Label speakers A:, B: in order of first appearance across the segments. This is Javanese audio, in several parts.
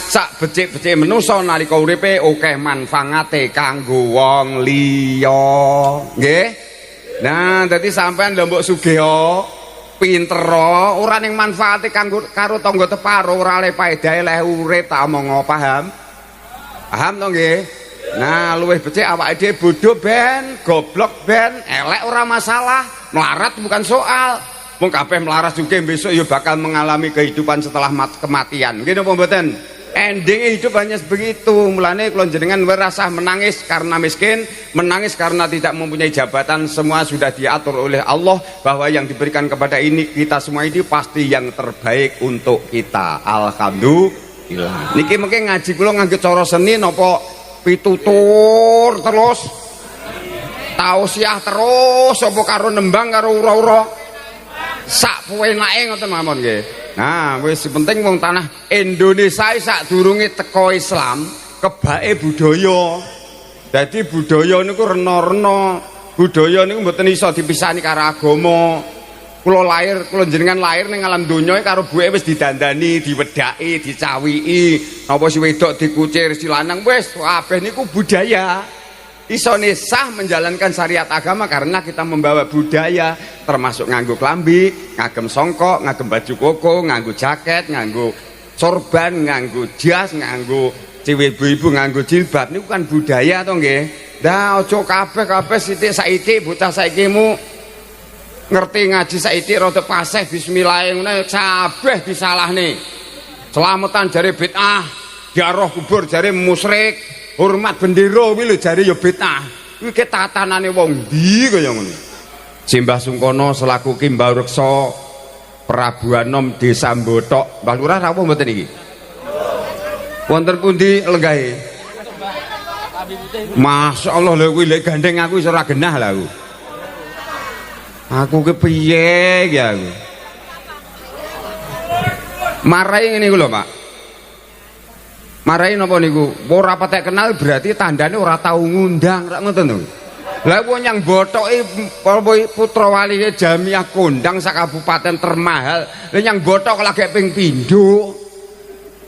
A: sak becik-becik manusa nalika uripe akeh manfaate kanggo wong liya. Nggih. Nah, dadi sampean lho mbok sugih pinter ora ning manfaate kanggo karo tangga teparo ora le paedahe leh urip tak omong paham? Paham to nggih? Nah, luwih becik awake dhewe bodoh ben, goblok ben, elek ora masalah, melarat bukan soal. Wong kabeh melarat juga besok ya bakal mengalami kehidupan setelah kematian. Nggih napa mboten? Ending hidup hanya begitu. Mulane kula jenengan merasa menangis karena miskin, menangis karena tidak mempunyai jabatan, semua sudah diatur oleh Allah bahwa yang diberikan kepada ini kita semua ini pasti yang terbaik untuk kita. Alhamdulillah. Niki mungkin ngaji kula nganggo cara seni napa pitutur terus tausiah terus apa karo nembang karo ura-ura sak puenake ngoten mawon nggih. Nah, wis penting wong tanah Indonesia sadurunge teko Islam kebake budaya. Dadi budaya niku rena-rena. Budaya niku mboten iso dipisani karo agama. Kula jenengan lahir ning alam donya karo buke wis didandani, diwedhaki, dicawiki, napa si wedok dikucir, si lanang wis kabeh niku budaya. Isone sah menjalankan syariat agama karena kita membawa budaya, termasuk nganggo klambi, ngagem songkok, ngagem baju koko, nganggo jaket, nganggo sorban, nganggo jas, nganggo cewek ibu-ibu nganggo jilbab niku kan budaya to nggih. Lah aja kabeh sithik saiki bocah saiki mu ngerti ngaji saiki rada paseh bismillah ngene kabeh disalahne. Selamatan jare bid'ah, diaroh kubur jare musyrik, hormat bendera kuwi lho jare ya bid'ah. Kuwi ke tatanane wong ndi kaya ngono. Simbah Sungkono selaku Kimbau Reksa Prabu Anom Desa Mbotok. Mbah Lurah rawuh mboten iki? Wonten pundi lenggahe? Masyaallah lho kuwi lek gandeng aku iso ora genah lha aku. Aku kepiye ya aku. Marahi ngene iku lho, Pak. Marahi napa niku? Ora patek kenal berarti tandane ora tau ngundang, rak ngoten to. Lah wong yang botoke putra waline Jamiah kondang sak kabupaten termahal. Lah yang botok lagi ping pindho.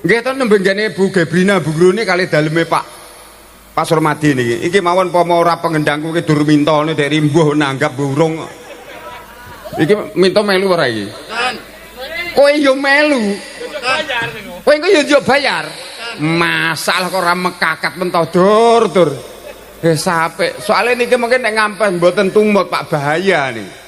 A: Nggih to nembe ngene Bu Gebrina Bugrune kali daleme Pak Surmadi niki. Iki mawon pomo ora pengendangku ki dur mintone dari mbuh nanggap burung. Iki minta melu ora iki? Kowe yo melu. Kowe engko yo bayar. Masalah kok ora mekakat mentoh dur. Wis apik. Soale niki mungkin nek ngampes mboten tumut Pak bahaya niki.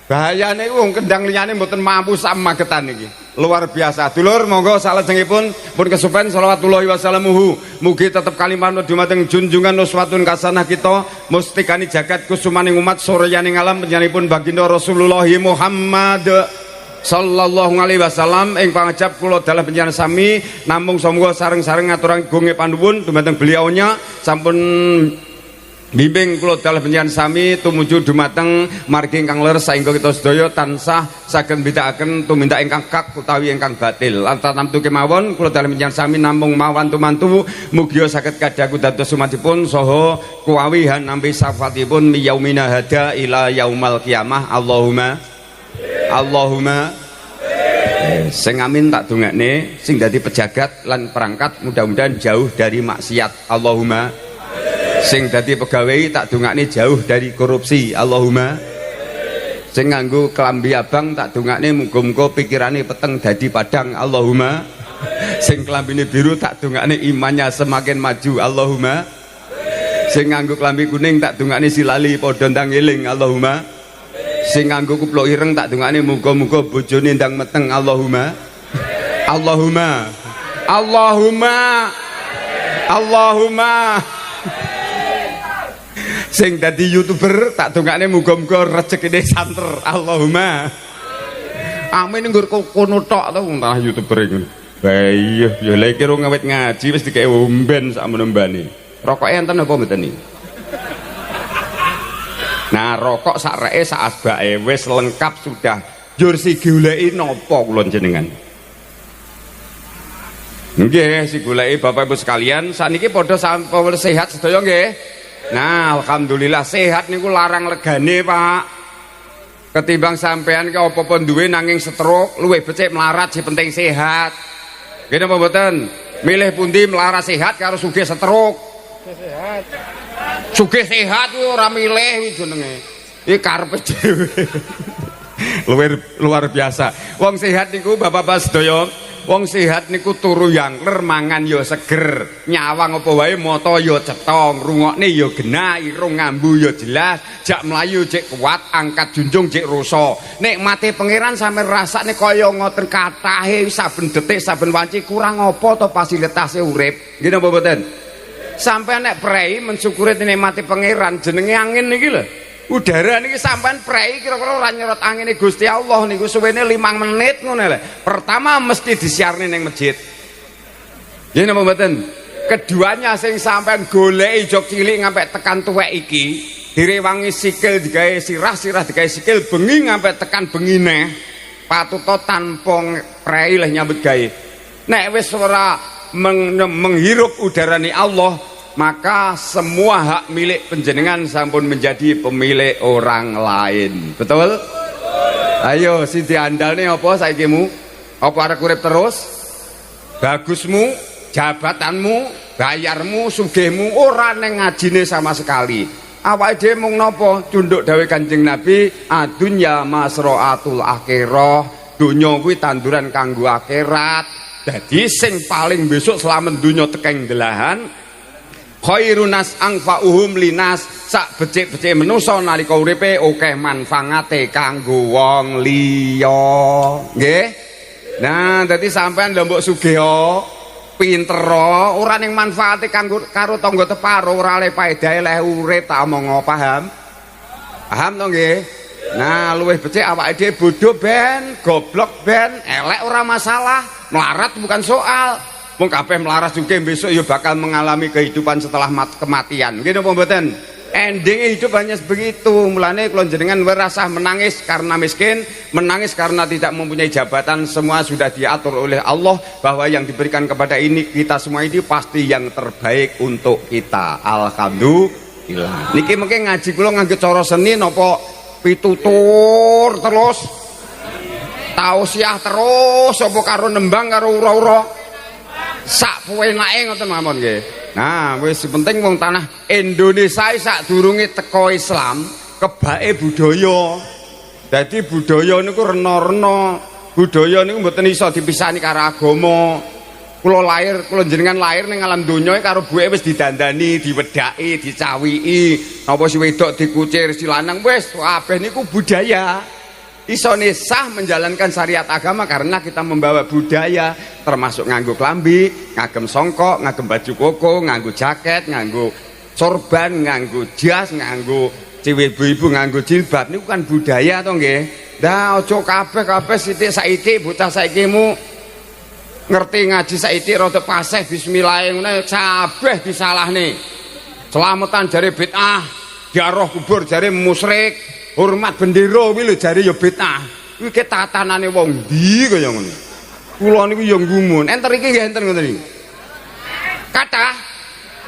A: Bahayane wong kendang liyane mboten mampu sak magetan niki. Luar biasa. Dulur monggo salajengipun pun kesupen shalawatullah wassalamuhu. Mugi tetep kalimat dumateng junjungan uswatun kasanah kita mustikani jagat kusumaning umat suryaning alam panjenenganipun baginda Rasulullah Muhammad sallallahu alaihi wasallam ing pangajab kula dalah panjenengan sami namung samuga sareng-sareng ngaturang gunge panuwun dumateng beliaunya sampun bimbing kula dalah panjenengan sami tumuju dumateng margi ingkang leres saengga kita sedaya tansah saged mbedakaken tumindak ingkang kak utawi ingkang batil. Lantaran kemawon kula dalah panjenengan sami namung mawantu mantu mugi saged kadhaku dados sumadipun saha kuwawihan nampi syafaatipun miyaumina hada ila yaumal kiamah. Allahumma sing amin tak dongakne sing dadi pejagat lan perangkat mudah-mudahan jauh dari maksiat. Allahumma sing dadi pegawai tak dongakne jauh dari korupsi. Allahumma sing nganggo kelambi abang tak dongakne muga-muga pikirane peteng dadi padang. Allahumma sing kelambine biru tak dongakne imannya semakin maju. Allahumma sing nganggo kelambi kuning tak dongakne silali padha ndang eling. Allahumma sing nganggo kupluk ireng tak dongakne muga-muga bojone ndang meteng. Allahumma sing dadi YouTuber tak dongakne muga-muga rezekine santer. Allahumma amin. Nggur kono tok to wong tanah YouTuber iku. Lah iya ya lek kira ngawit ngaji wis dikek omben sak menembane. Rokoke enten apa mboten iki? Nah, rokok sak reke sak asbake wis lengkap sudah. Njur si goleki napa kula jenengan? Nggih, si goleki Bapak Ibu sekalian, saniki padha sampun sehat sedaya nggih. Nah, alhamdulillah sehat niku larang legane, Pak. Ketimbang sampean ki apa-apa duwe nanging stroke, luwih becik melarat sing penting sehat. Nggih napa mboten? Milih pundi melaras sehat karo sugih stroke?
B: Sehat.
A: Sugih sehat kuwi ora milih kuwi jenenge. Iki karepe dhewe. Luar biasa. Wong sehat niku Bapak-bapak sedaya, wong sehat niku turu yangler, mangan ya seger, nyawang apa wae mata ya cetha, rungokne ya genah, irung ngambu ya jelas, jak mlayu cek kuat, angkat junjung cek rasa. Nikmate pangeran sampe rasane kaya ngoten katahe saben detik saben wanci kurang apa to fasilitase urip. Nggih napa mboten? Sampai nek prei mensyukuri nikmate pangeran jenenge angin niki lho. Udara niki sampean prei kira-kira ora nyerot angine Gusti Allah niku suwene 5 menit ngono lho. Pertama mesti disiarne ning masjid. Nggih napa mboten? Keduanya sing sampean goleki jog cilik ngampe tekan tuwek iki, direwangi sikil digawe sirah digawe sikil bengi ngampe tekan bengi neh. Patuto tanpa prei leh nyambut gawe. Nek wis ora menghirup udarane Allah, maka semua hak milik penjenengan sampun menjadi pemilik orang lain. Betul? Ayo Siti andalne apa saikimu? Apa arek urip terus? Bagusmu, jabatanmu, bayarmu, sugihmu ora ning ngajine sama sekali. Awake dhewe mung napa? Tunduk dawuh Kanjeng Nabi, adunya masraatul akhirah. Donya kuwi tanduran kanggo akhirat. Dadi sing paling besok selamat donya tekeng delahan khairunas angfa'uhum linas, sak becik-becik manusa nalika uripe akeh manfaate kanggo wong liya. Nggih. Nah, dadi sampean lho mbok sugih pinter ora ning manfaate kanggo karo tangga teparo, ora le paedahe leh urip tak omong paham? Paham to nggih? Nah, luwih becik awake dhewe bodoh ben, goblok ben, elek ora masalah, melarat bukan soal. Wong kabeh melarat juga besok ya bakal mengalami kehidupan setelah kematian. Nggih napa mboten? Ending hidup hanya begitu. Mulane kula jenengan merasa menangis karena miskin, menangis karena tidak mempunyai jabatan, semua sudah diatur oleh Allah bahwa yang diberikan kepada ini kita semua ini pasti yang terbaik untuk kita. Alhamdulillah. Niki mungkin ngaji kula nganggo cara seni napa pitutur terus tausiah terus apa karo nembang karo ura-ura sak puenake ngoten mawon nggih. Nah, wis penting wong tanah Indonesia sadurunge teko Islam, kebake budaya. Dadi budaya niku rena-rena. Budaya niku mboten iso dipisani karo agama. Kula jenengan lahir ning alam donya karo buke wis didandani, diwedaki, dicawiki, napa si wedok dikucir, si lanang wis kabeh niku budaya. Isone sah menjalankan syariat agama karena kita membawa budaya, termasuk nganggo klambi, ngagem songkok, ngagem baju koko, nganggo jaket, nganggo sorban, nganggo jas, nganggo cewek ibu-ibu nganggo jilbab niku kan budaya to nggih. Dah aja kabeh sithik saiki bocah saikimu ngerti ngaji saiki rada paseh bismillah ngene kabeh disalahne. Selamatan jare bid'ah, diaroh kubur jare musyrik. Hormat bendera kuwi lho jare ya bid'ah. Kuwi ke tatanane wong ndi kaya ngono. Kula niku ya nggumun. Enter iki nggih enten ngoten iki. Kathah.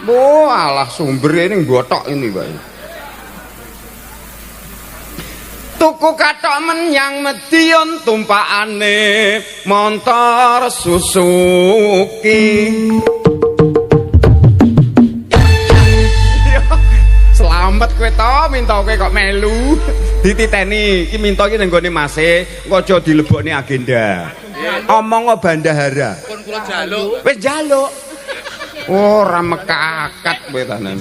A: Oh, alah sumbere ning botok ini wae. Tuku kathok menyang Medion tumpakane montor Suzuki. Selamat kowe to, minta kowe kok melu. Dititeni, iki minta iki nang gone Mase, engko aja dilebokne agenda. Omong bandahara. Pun kula njaluk. Wis njaluk. Ora mekakat kowe tanan.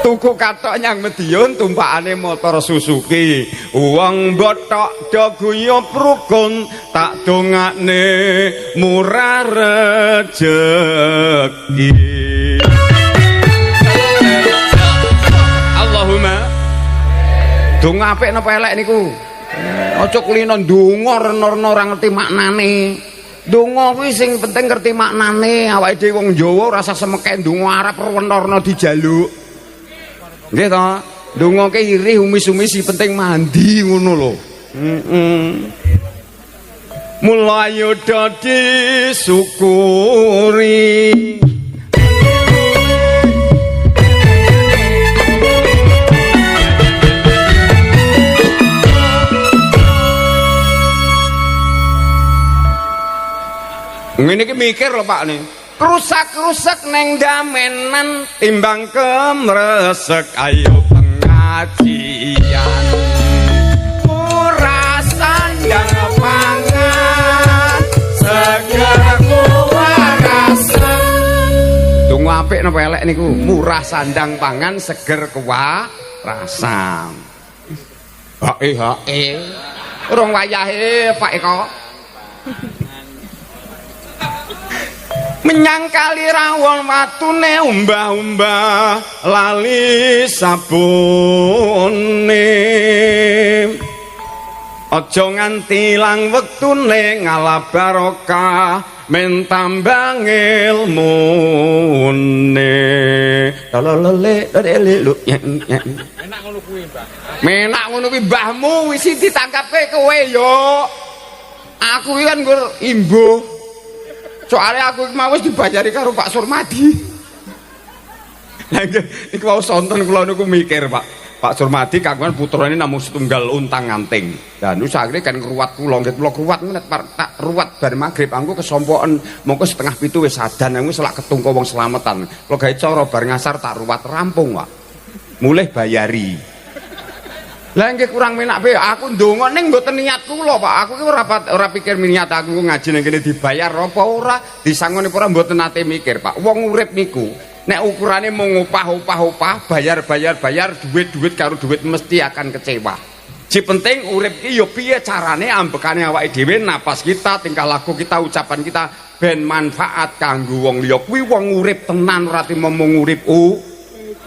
A: Tuku kathok nyang Medion tumpakane motor Suzuki. Wong botok do guyub rukun tak dongakne murah rejeki. Allahumma donga apik napa elek niku? Aja kulino ndonga rena-rena ora ngerti maknane. Donga kuwi sing penting ngerti maknane. Awake dhewe wong Jawa rasa semeke ndonga arep rena-rena dijaluk. Nggih to? Ndongake irih umis-umis penting mandi ngono lho. Mulai dadi syukuri. Ngene iki mikir lho Pak nih. Rusak-rusak neng damenan timbang kemresek ayo pengajian. Murah sandang pangan seger kuwarasan. Tunggu apik napa elek niku? Murah sandang pangan seger kuwarasan. Hae. Urung wayahe Pak Eko. Menyang kali rawon watune umbah-umbah lali sabune. Aja nganti ilang wektune ngalah barokah men tambang ilmune. Lolole lelu. Menak ngono kuwi, Mbah. Menak ngono kuwi mbahmu wis ditangkape kowe yo. Aku iki kan imbuh. Soalnya aku mau dibayari karo Pak Surmadi. Lah iki wau sonten kula niku mikir, Pak. Pak Surmadi kagungan putrane namung setunggal untang-anting. Lah niku sakjane kan ngruwat kula, nggih kula ruwat menit tak ruwat bar magrib anggo kesompoken mongko 6:30 wis sadan aku selak ketungko wong slametan. Kula gawe cara bar ngasar tak ruwat rampung, Pak. Mulih bayari. Lah nggih kurang menak be, aku ndonga ning mboten niat kula, Pak. Aku ki ora pikir niat aku ngaji nang kene dibayar apa ora, disangoni ora mboten nate mikir, Pak. Wong urip niku nek ukurane mung upah, bayar, duit karo duit mesti akan kecewa. Si penting urip ki yo piye carane ambekane awake dhewe, napas kita, tingkah laku kita, ucapan kita ben manfaat kanggo wong liya. Kuwi wong urip tenan ora mung urip.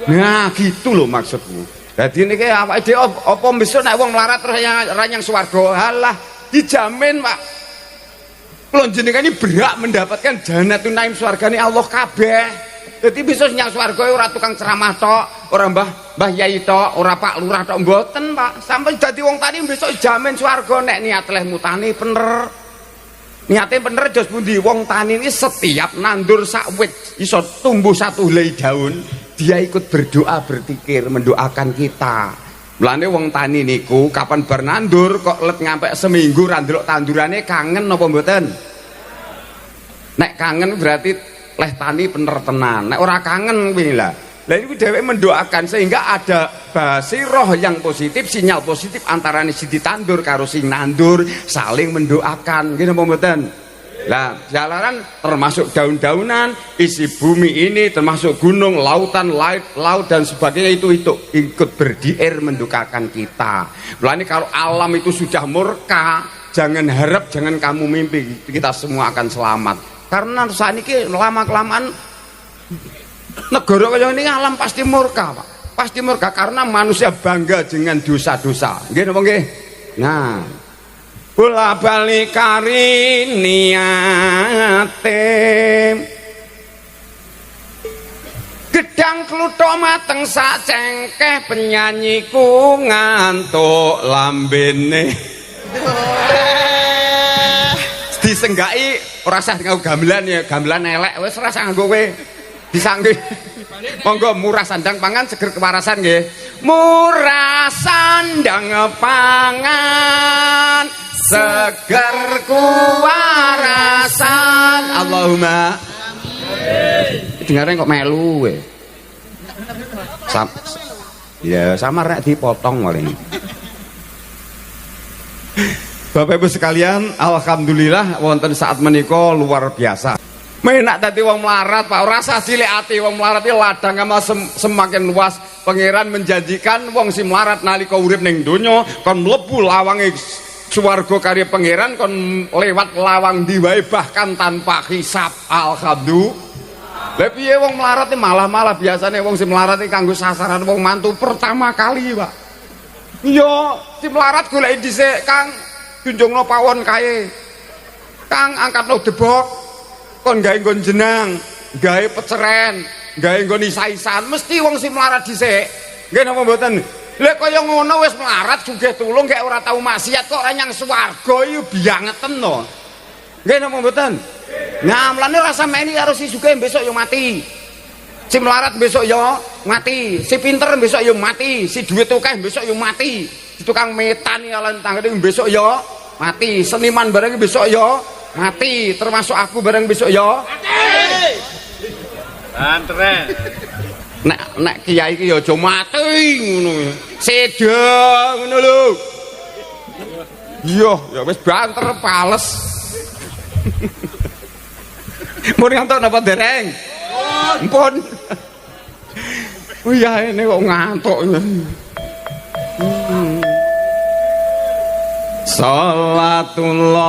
A: Nah, gitu loh maksudku. Dadi niki awake dhewe apa besok nek wong melarat terus ranyang swarga. Halah, dijamin, Pak. Kula jenengan iki berhak mendapatkan Janatun Naim swargane Allah kabeh. Dadi besok nyang swarga ora tukang ceramah tok, ora Mbah Yai tok, ora Pak Lurah tok mboten, Pak. Sampai dadi wong tani besok jamin swarga nek niat leh mutani bener. Niate bener jos pundi wong tani ini setiap nandur sak wit iso tumbuh satu helai daun. Dia ikut berdoa, berpikir, mendoakan kita. Mulane wong tani niku kapan bernandur kok let ngampe seminggu ra ndelok tandurane kangen apa mboten? Nek kangen berarti leh tani bener tenan. Nek ora kangen kuwi lah. Lah niku dheweke mendoakan sehingga ada basirah yang positif, sinyal positif antarane si ditandur karo sing nandur saling mendoakan. Nggih napa mboten? Lah, jalanan termasuk daun-daunan, isi bumi ini termasuk gunung, lautan, laut dan sebagainya itu ikut berdiir mendukakan kita. Mulane kalau alam itu sudah murka, jangan harap, jangan kamu mimpi kita semua akan selamat. Karena saat ini lama-kelamaan negara kaya ini alam pasti murka, Pak. Pasti murka karena manusia bangga dengan dosa-dosa. Nggih napa nggih? Nah, bola balik kari niate gedang kluthuk mateng sak cengkeh penyanyiku ngantuk lambene disenggai ora usah nganggo gamelan ya, gamelan elek wis ora usah nganggo kowe disangge. Monggo murah sandang pangan seger kewarasan nggih. Murah sandang pangan seger kuwarasan. Allahumma amin. Dengare kok melu we. Ya samar nek dipotong paling. Bapak Ibu sekalian, alhamdulillah wonten saat menika luar biasa. Menak dadi wong melarat, Pak. Ora usah cilik ati wong melarat iki ladang amal semakin luas. Pangeran menjanjikan wong si melarat nalika urip ning donya kon mlebu lawange swarga karo pangeran kon lewat lawang ndi wae bahkan tanpa hisab. Alhamdulillah. Lah piye wong melarat iki malah biasane wong si melarat iki kanggo sasaran wong mantu pertama kali, Pak. Iya, si melarat goleki dhisik, Kang. Junjungno pawon kae. Kang angkatno debok. Kon gawe nggon jenang, gawe peceren, gawe nggon isa-isan, mesti wong sing melarat dhisik. Nggih napa mboten? Lek kaya ngono wis melarat sugih tulung gek ora tau maksiat kok ora nyang swarga iki biangeten to. Nggih napa mboten? Nah, mlane rasa meni karo si sugih besok yo mati. Si melarat besok yo mati, si pinter besok yo mati, si duit akeh besok yo mati. Si tukang metan ya lentang besok yo mati, seniman bareng besok yo Mati termasuk aku bareng besok ya.
B: Mati. Antren.
A: Nek kiai iki ya aja mati ngono. Seda ngono lho. Iya, ya wis banter pales. Mun ngantuk napa dereng? Ampun. Oh iya ini kok ngantuk. Salatullah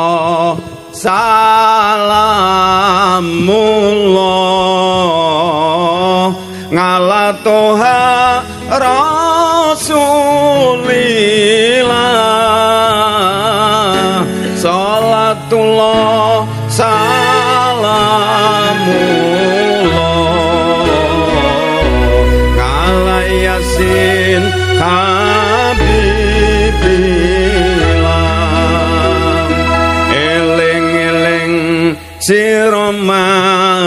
A: salamullah ngala toha rasulillah salatullah salamullah ngala yasin habibillah eling-eling sira manungsa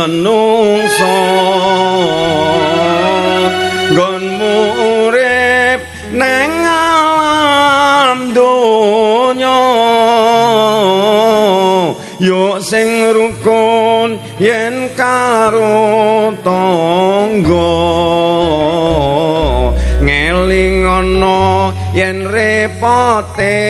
A: nggonmu urip nang alam donya yo sing rukun yen karo tangga ngeling ana yen repote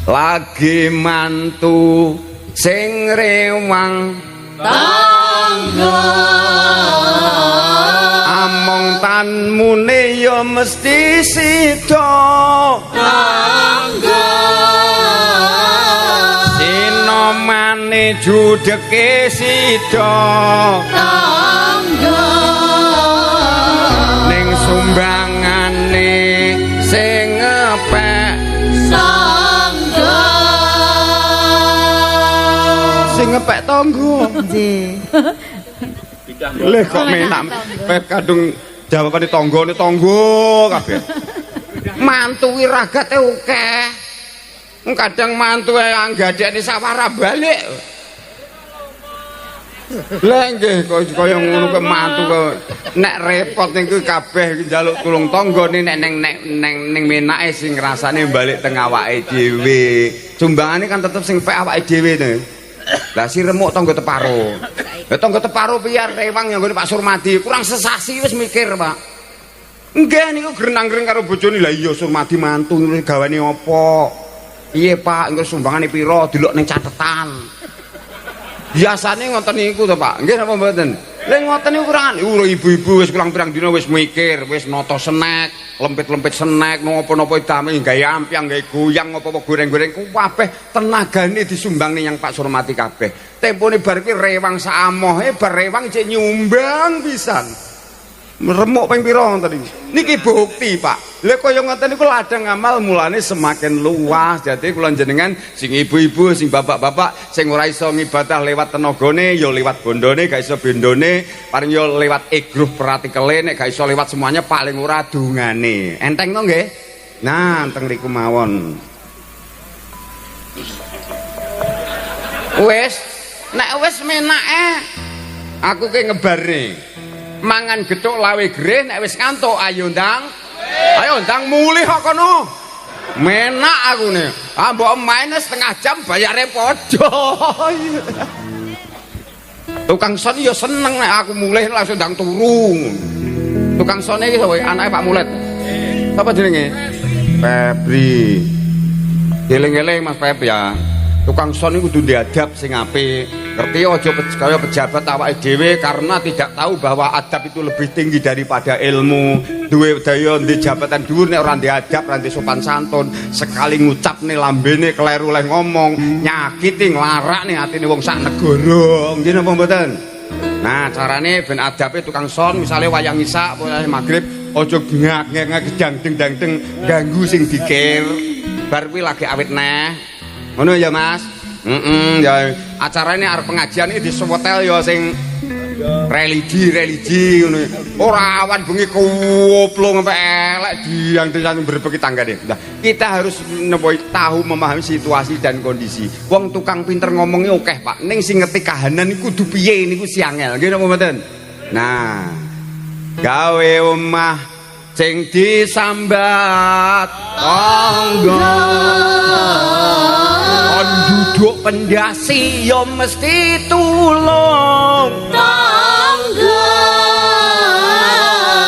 A: lagi mantu sing rewang tangga among tanmune ya mesti sida tangga sinomane judeke sida tangga ning sumbangane sing ngepek sing ngepek tangga. Nggih. Lha kok menak pep kadung jawabane tanggane tangga kabeh. Mantu ki ragate akeh. Kadang mantu anggadekne sawara balik. Lah nggih kaya ngono ke mantu kok nek repot niku kabeh njaluk tulung tanggane nek ning menake sing rasane balik teng awake dhewe. Sumbangane kan tetep sing pek awake dhewe to. Lah si remuk tangga teparo. Lah tangga teparo piye rewang yang nggone Pak Surmadi kurang sesasi wis mikir, Pak. Nggih niku grenang-grenang karo bojone. Lah iya Surmadi mantu gawane apa? Piye Pak, engko sumbangane pira delok ning catetan. Biasane ngoten niku to, Pak. Nggih napa mboten? Lah ngoten niku kurang ibu-ibu wis kurang pirang dina wis mikir, wis nata snack, lempit-lempit snack, napa-napa damel gawe ampiang, gawe goyang apa-apa goreng-goreng kabeh tenagane disumbangne yang Pak Surmati kabeh. Tempone bar ki rewang saamoh, bar rewang cek nyumbang pisan. Meremuk ping pira ngoten niki bukti Pak. Lha kaya ngoten niku ladang amal mulane semakin luas. Jadi kula jenengan sing ibu-ibu, sing bapak-bapak sing ora iso ngibadah lewat tenagane ya lewat bondone, gak iso bendone, paling ya lewat egruh pratikele, nek gak iso lewat semuanya paling ora dungane. Enteng to nggih? Nah, enteng riku mawon. Wis, nek wis menake aku ki ngebarne. Mangan gethuk lawe greh nek wis ngantuk ayo ndang. Ayo ndang mulih kok kono. Menak aku ne. Ah mbok main setengah jam bayare podo. Tukang son ya seneng nek aku mulih langsung ndang turu. Tukang sone iki sapa anake Pak Mulet. Sapa jenenge? Febri. Eling-eling Mas Feb ya. Tukang son iku kudu diadab sing apik. Ngerti aja kaya pejabat awake dhewe karena tidak tahu bahwa adab itu lebih tinggi daripada ilmu. Duwe daya ndek jabatan dhuwur nek ora ndek adab, ora ndek sopan santun, sekali ngucapne lambene kleru leh ngomong, nyakiti nglarakne atine wong sak negara. Nggih napa mboten? Nah, carane ben adabe tukang son misale wayang isak apa magrib aja ngak-ngak gedang-deng ganggu sing dikir. Bar kuwi lagi awit neh. Ngono ya Mas. Ya acarane arep pengajian iki disewetel ya sing religi ngono. Ora awan bengi kuplung sampai elek diang-diang berbeki tanggane. Nah, kita harus tahu memahami situasi dan kondisi. Wong tukang pinter ngomongnya akeh, Pak. Ning sing ngerti kahanan iku kudu piye niku si angel. Nggih napa mboten? Nah, gawe omah sing disambat tangga kon duduk pendasi yo mesti tulung
C: tangga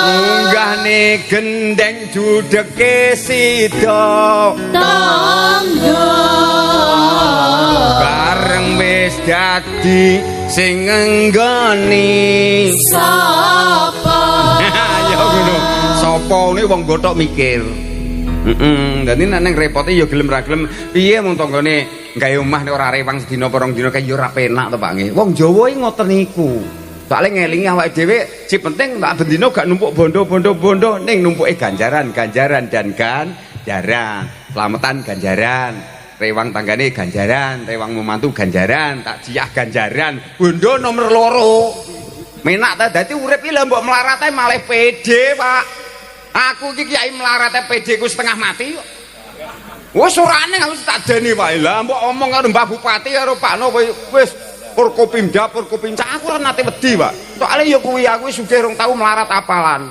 A: munggahne gendeng judeke sida
C: tangga
A: bareng wis dadi sing ngenggoni
C: sapa
A: ya ngono sapa ne wong gothok mikir dadi nek nang repote ya gelem ra gelem piye mung tanggane gawe omah nek ora rewang sedina porong dina kaya ya ora penak to Pak nggih wong Jawa iki ngoten niku soalnya ngelingi awake dhewe si penting tak bendina gak numpuk bondo ning numpuke ganjaran dan ganjaran selamatan ganjaran rewang tanggane ganjaran rewang memantu ganjaran tak jiah ganjaran bondo nomor loro menak ta dadi urip iki lha mbok melarate malah pede Pak aku iki kiai melarate pede ku setengah mati kok wis orane wis tak deni wae lah mbok omong karo Mbah Bupati karo Pak No wis Forkopimda Forkopimda aku ora nate wedi Pak soalnya ya kuwi aku sugih rong tau melarat apalan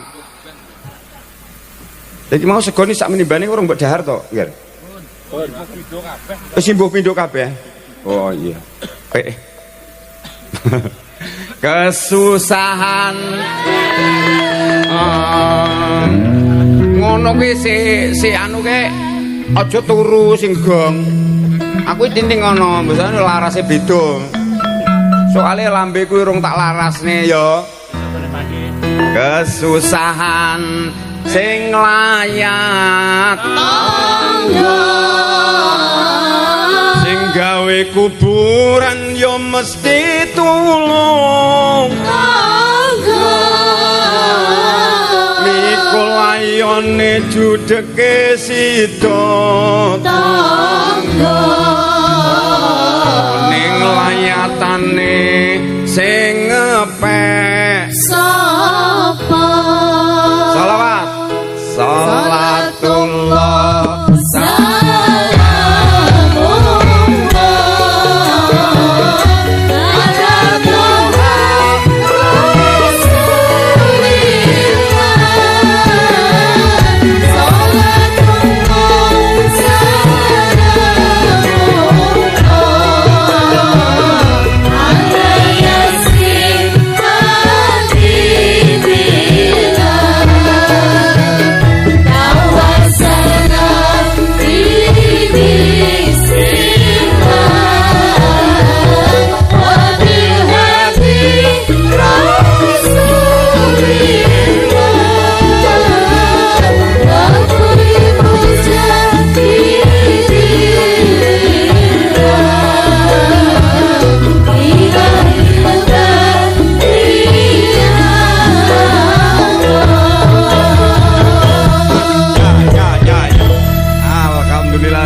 A: jadi mau segoni sak menimbane urung mbok dahar to nggih wis mbuh pindho kabeh oh iya kesusahan ngono ki si anu ke aja turu sing gong aku tinting ngono biasane larase beda soalnya lambe kuwi urung tak larasne ya kesusahan sing layat
C: tangga
A: sing gawe kuburan yo mesti tulung
C: tangga
A: mikul ayone judeke sida
C: tangga
A: ning layatane sing ngepek
C: sapa
A: selawat salatullah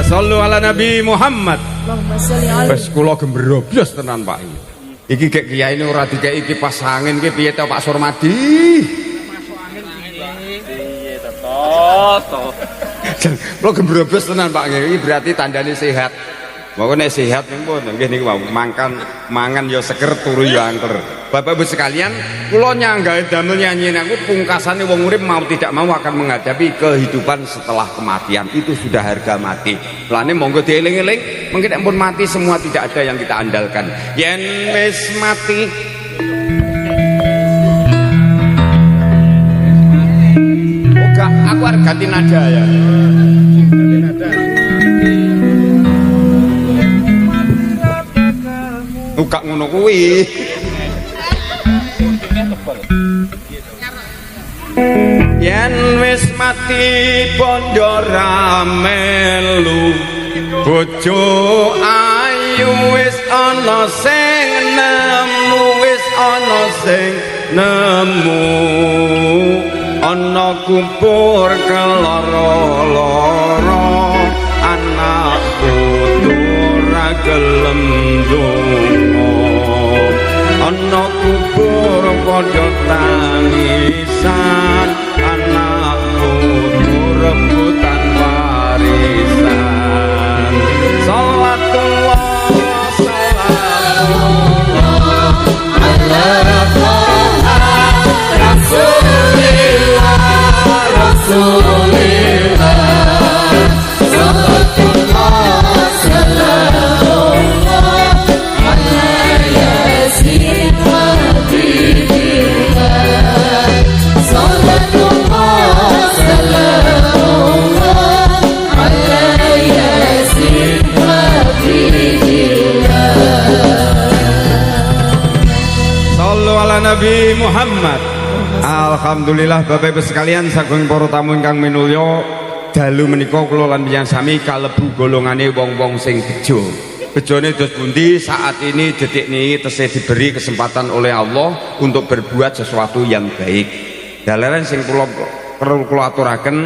A: Sallu ala Nabi Muhammad. Wes kula gembrobyos tenan Pak. Iki gek kiai ini ora dikeki kipas angin iki piye to Pak Surmadi?
B: Masuk angin piye to?
A: Kula gembrobyos tenan Pak nggih. Iki berarti tandane sehat. Monggo nek sehat pun nggih niku mangan ya seger turu ya angker. Bapak Ibu sekalian, kula nyanggahe damel nyanyi aku pungkasane wong urip mau tidak mau akan menghadapi kehidupan setelah kematian. Itu sudah harga mati. Mulane monggo dieling-eling, mungkin ampun mati semua tidak ada yang kita andalkan. Yen wis mati Oga, aku arep ganti nada ya. Ganti nada. Uga ngono kuwi. Yen wis mati bondo ramelu bojo ayu wis ana sing nemu wis ana sing nemu ana kubur keloro-loro anak putu ra gelem donga ana kubur padha tangisan anak putu rebutan warisan salatullah ala rasulillah Nabi Muhammad. Alhamdulillah Bapak Ibu sekalian saking para tamu ingkang minulya, dalu menika kula lan panjenengan sami kalebu golongane wong-wong sing bejo. Bejone dos pundi saat ini detik ini tesih diberi kesempatan oleh Allah untuk berbuat sesuatu yang baik. Dalaran sing kula aturaken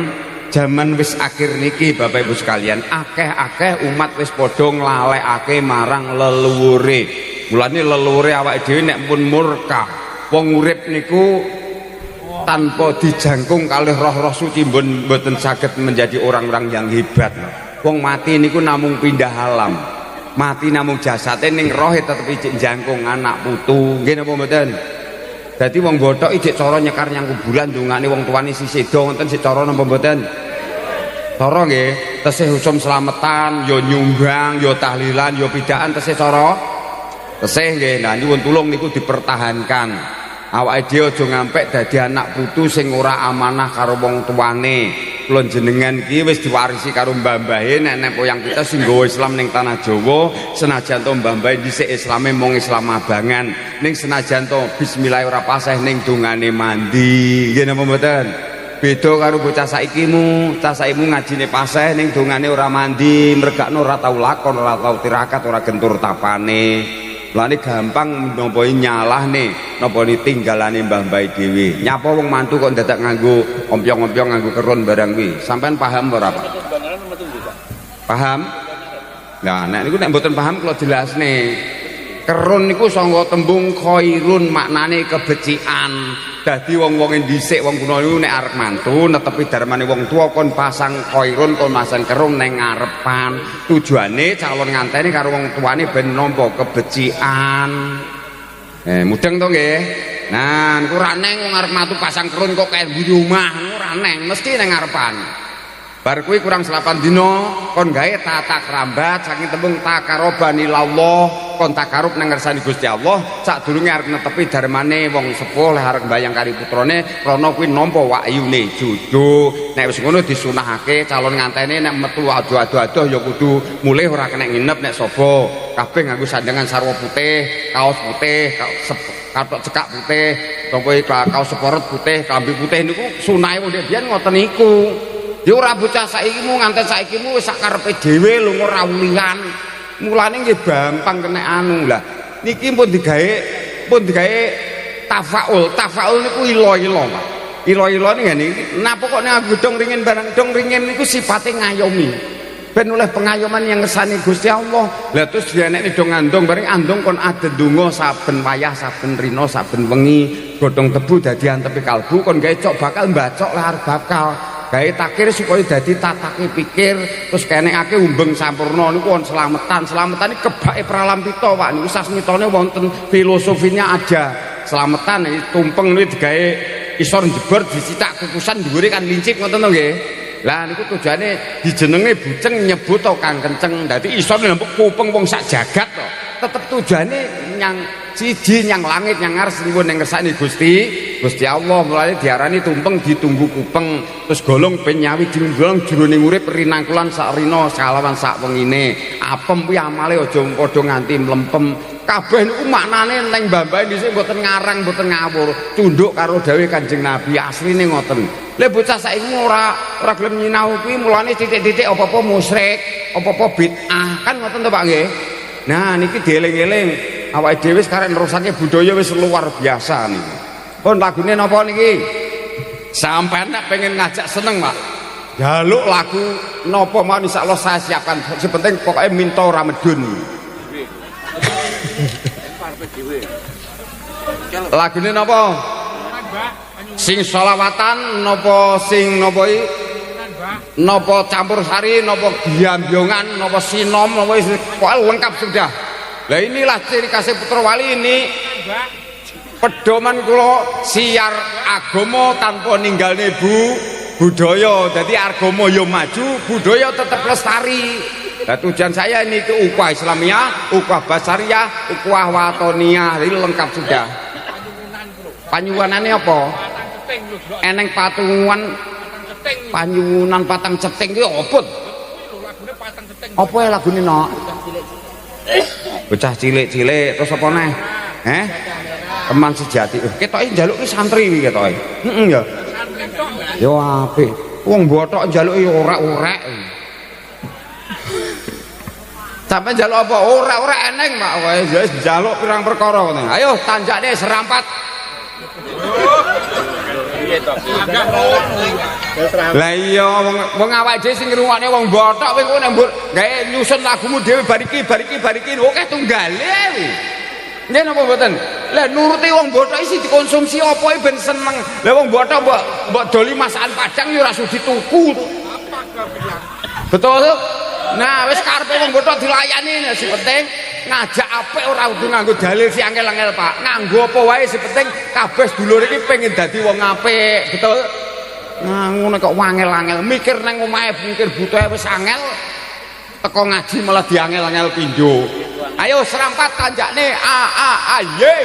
A: zaman wis akhir niki Bapak Ibu sekalian, akeh-akeh umat wis padha nglalekake marang leluhure. Mulane leluhure awake dhewe nek pun murka, wong urip niku tanpa dijangkung kalih roh-roh suci mboten saged menjadi orang-orang yang hebat. Wong mati niku namung pindah alam. Mati namung jasate ning rohe tetep ijik jangkung anak putu. Nggih napa mboten? Dadi wong bothok ijik cara nyekar nyang kuburan ndongane wong tuane sisih do ngoten sik cara napa mboten? Cara nggih, tesih usum slametan, ya nyumbang, ya tahlilan, ya pidaan tesih cara. Tesih nggih. Nah nyuwun tulung niku dipertahankan. Awake dhewe aja ngampek dadi anak putu sing ora amanah karo wong tuane. Kula jenengan iki wis diwarisi karo mbah-mbahe nenek moyang kita sing nggawa Islam ning tanah Jawa, senajan to mbah-mbahe dhisik Islame mung Islam abangan, ning senajan to bismillah ora paseh ning dongane mandi. Nggih napa mboten? Beda karo bocah saikimu, cah saikimu ngajine paseh ning dongane ora mandi, mergakno ora tau lakon, ora tau tirakat, ora gentur tapane. Lane gampang napa nyalah nih, napa tinggalane mbah-mbah dhewe. Nyapa wong mantu kok dadak nganggo ompyong-ompyong nganggo keron barang kuwi. Sampean paham ora, Pak? Paham? Nah, nek niku nek mboten paham kula jelasne. Keron niku saka tembung khairun, maknane kebecikan. Dadi wong-wong dhisik wong kuno niku nek arep mantu netepi darmane wong tua kon pasang khairun, kon pasang kerung ning ngarepan. Tujuane calon nganteni karo wong tuane ben nampa kebecikan. Mudeng to nggih. Nah, niku ra neng wong arep mantu pasang kerun kok kae mburi omah, niku ra neng, mesti ning ngarepan. Bar kuwi kurang 8 dina kon gawe tata krambat saking tembung taqarrubanillallah, kon takarub nang ngersani Gusti Allah sadurunge arep netepi darmane wong sepuh leh arep mbayang kari putrane krana kuwi nampa wakyune judu. Nek wis ngono disunahake calon ngantene nek metu ado-ado ya kudu mulih ora kena nginep nek sapa. Kabeh nganggo sandangan sarwa putih, kaos putih, kathok cekak putih, utawa kaos seporot putih, klambi putih niku sunahe wong biyen ngoten niku. Ya ora bocah saikimu nganten saikimu wis sak karepe dhewe lunga rawulian. Mulane nggih gampang kena anu lah. Niki pun digawe tafaul. Tafaul niku ilo-ilo, Pak. Ilo-ilo niki napa kok nek godhong ringin barang dong ringin niku sifate ngayomi. Ben oleh pengayoman yang ngersani Gusti Allah. Lah terus dianekne do ngandong bareng andong kon ade donga saben wayah, saben rina, saben wengi godhong tebu dadi antepe kalbu kon gawe cok bakal mbacok lahar bakal. Gawe takir supaya dadi tatake pikir terus kenekake umbeng sampurna niku won slametan iki kebake pralampita Pak niku sasmitane wonten filosofinya ada. Slametan iki tumpeng niku digawe isor jebor dicithak kukusan dhuwure kan lincip ngoten to nggih. Lah niku tujuane dijenenge buceng nyebut to kang kenceng. Dadi isor nempuk kupeng wong sak jagat to. Tetep tujuane nyang siji nyang langit nyang ngares niku ning ngersani Gusti Allah. Mulane diarani tumpeng ditunggu kupeng terus golong ben nyawi digolong jroning urip rinangkulan sak rina sakalawan sak wengine. Apem kuwi amale aja padha nganti mlempem. Kabeh niku maknane ning mbah-mbah dhisik mboten ngarang mboten ngawur. Tunduk karo dawuh Kanjeng Nabi asline ngoten. Lha bocah saiki ora gelem nyinau kuwi mulane titik-titik apa-apa musyrik, apa-apa bid'ah. Kan ngoten to Pak nggih. Nah niki dieling-eling awake dhewe sekarang nerusake budaya wis luar biasa niku. Pun lagune napa niki? Sampeyan nek pengen ngajak seneng, Pak. Jaluk lagu napa mawon insyaallah saya siapkan. Sing penting pokoke minta ora medun. Lagune napa? Sing selawatan napa sing napa iki? Napa campur sari, napa giambyongan, napa sinom, napa lengkap sudah. Lah inilah ciri khas Putra Wali ini. Pedoman kula siar agama tanpa ninggalne budaya. Jadi agama yo maju, budaya tetap lestari. Nah, tujuan saya ini ke ukhuwah Islamiyah, ukhuwah Basariyah, ukhuwah Watoniyah, ini lengkap sudah. Panyuwunane apa? Eneng patungan panyuwunan patang ceting ki apa? Apa ya lagune nok? Bocah cilik-cilik terus apa neh? teman sejati. Ketoke njaluk ki santri iki ketoke. Heeh ya. Yo apik. Wong bothok njaluk yo ora-orek. Sampai njaluk apa? Ora eneng Pak. Wis njaluk pirang perkara ngono. Ayo tanjakne serampat. Lah iya wong awake dhewe sing ngrungokne wong bothok kowe nek mbok gawe nyusun lagumu dhewe bariki oke tunggale. Nggih napa mboten? Lah nuruti wong bothok iki dikonsumsi apa ben seneng. Lah wong bothok mbok doli masakan Padang yo ora sudi tuku. Betul. Nah wis karepe wong bothok dilayani sing penting ngajak apik ora kudu nganggo dalil si angel-angel Pak. Nganggo apa wae sing penting kabeh sedulur iki pengen dadi wong apik. Betul. Nah ngono kok wangel-angel mikir nang omahe mikir butuhe wis angel teko ngaji malah diangel-angel pindho. Ayo serampat tanjakne a ye.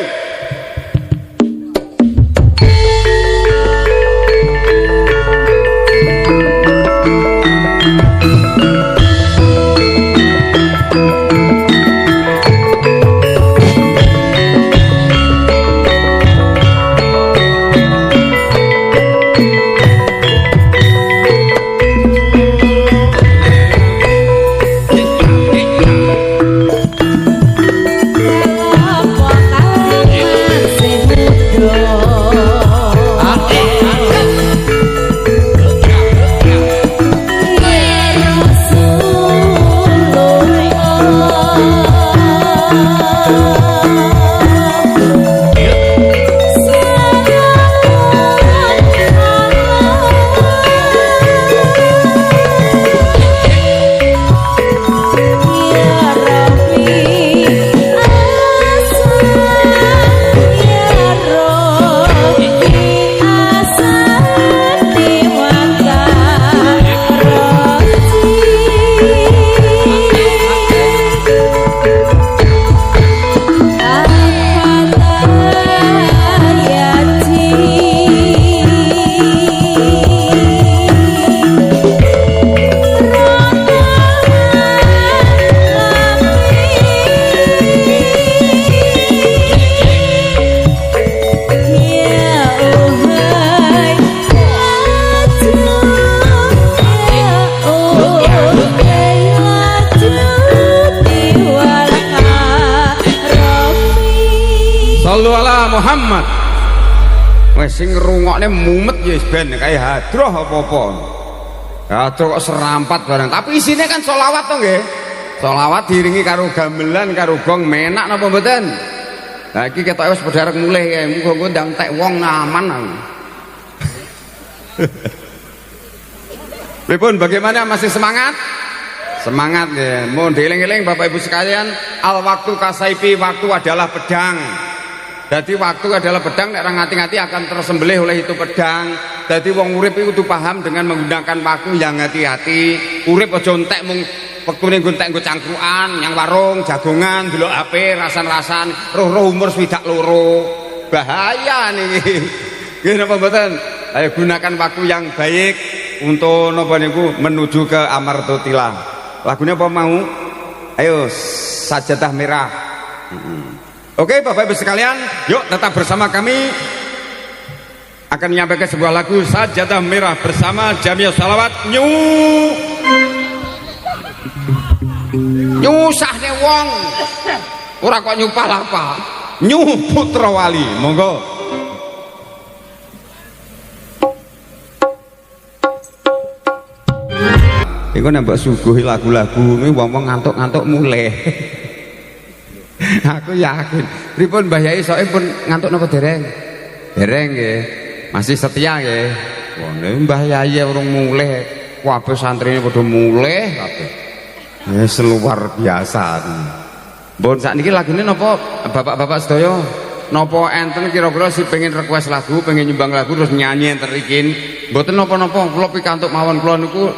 A: Muhammad. Wes sing ngrungokne mumet ya wis ben kae hadroh apa-apa. Hadroh kok serampat barang, tapi isine kan selawat to nggih. Selawat diiringi karo gamelan karo gong menak napa mboten? Lah iki ketoke wis padha arek mulih kae, muga-muga ndang tek wong aman. Pripun bagaimana masih semangat? Semangat ya. Mohon dieling-eling Bapak Ibu sekalian, al waktu kasaifi, waktu adalah pedang. Jadi waktu adalah pedang, nek ora ngati-ngati akan tersembelih oleh itu pedang. Jadi wong urip iku kudu paham dengan menggunakan waktu yang hati-hati. Urip aja entek mung wektune nggo entek nggo cangkruan, yang warung, jagongan, delok HP, rasan-rasan, roh-roh umur 72. Bahaya niki. Nggih napa mboten? Ayo gunakan waktu yang baik untuk napa niku menuju ke Amartotilah. Lagunya apa mau? Ayo Sajadah Merah. Oke Bapak Ibu sekalian, yuk tetap bersama kami akan menyampaikan sebuah lagu Sajadah Merah bersama Jamiah Salawat nyusahne wong ora kok nyupah apa Nyu Putra Wali, monggo. Iku nek mbok suguhi lagu-lagu ini wong-wong ngantuk-ngantuk mulai. Aku yakin pripun Mbah Yai soe pun ngantuk napa dereng? Dereng nggih. Masih setia nggih. Wong Mbah Yai urung mulih, kabeh santrine padha mulih kabeh. Wis luar biasa. Mbon sakniki lagune napa Bapak-bapak sedaya? Napa enten kira-kira sing pengen request lagu, pengen nyumbang lagu terus nyanyi enten rikin? Mboten napa-napa, kula pikantuk mawon, kula niku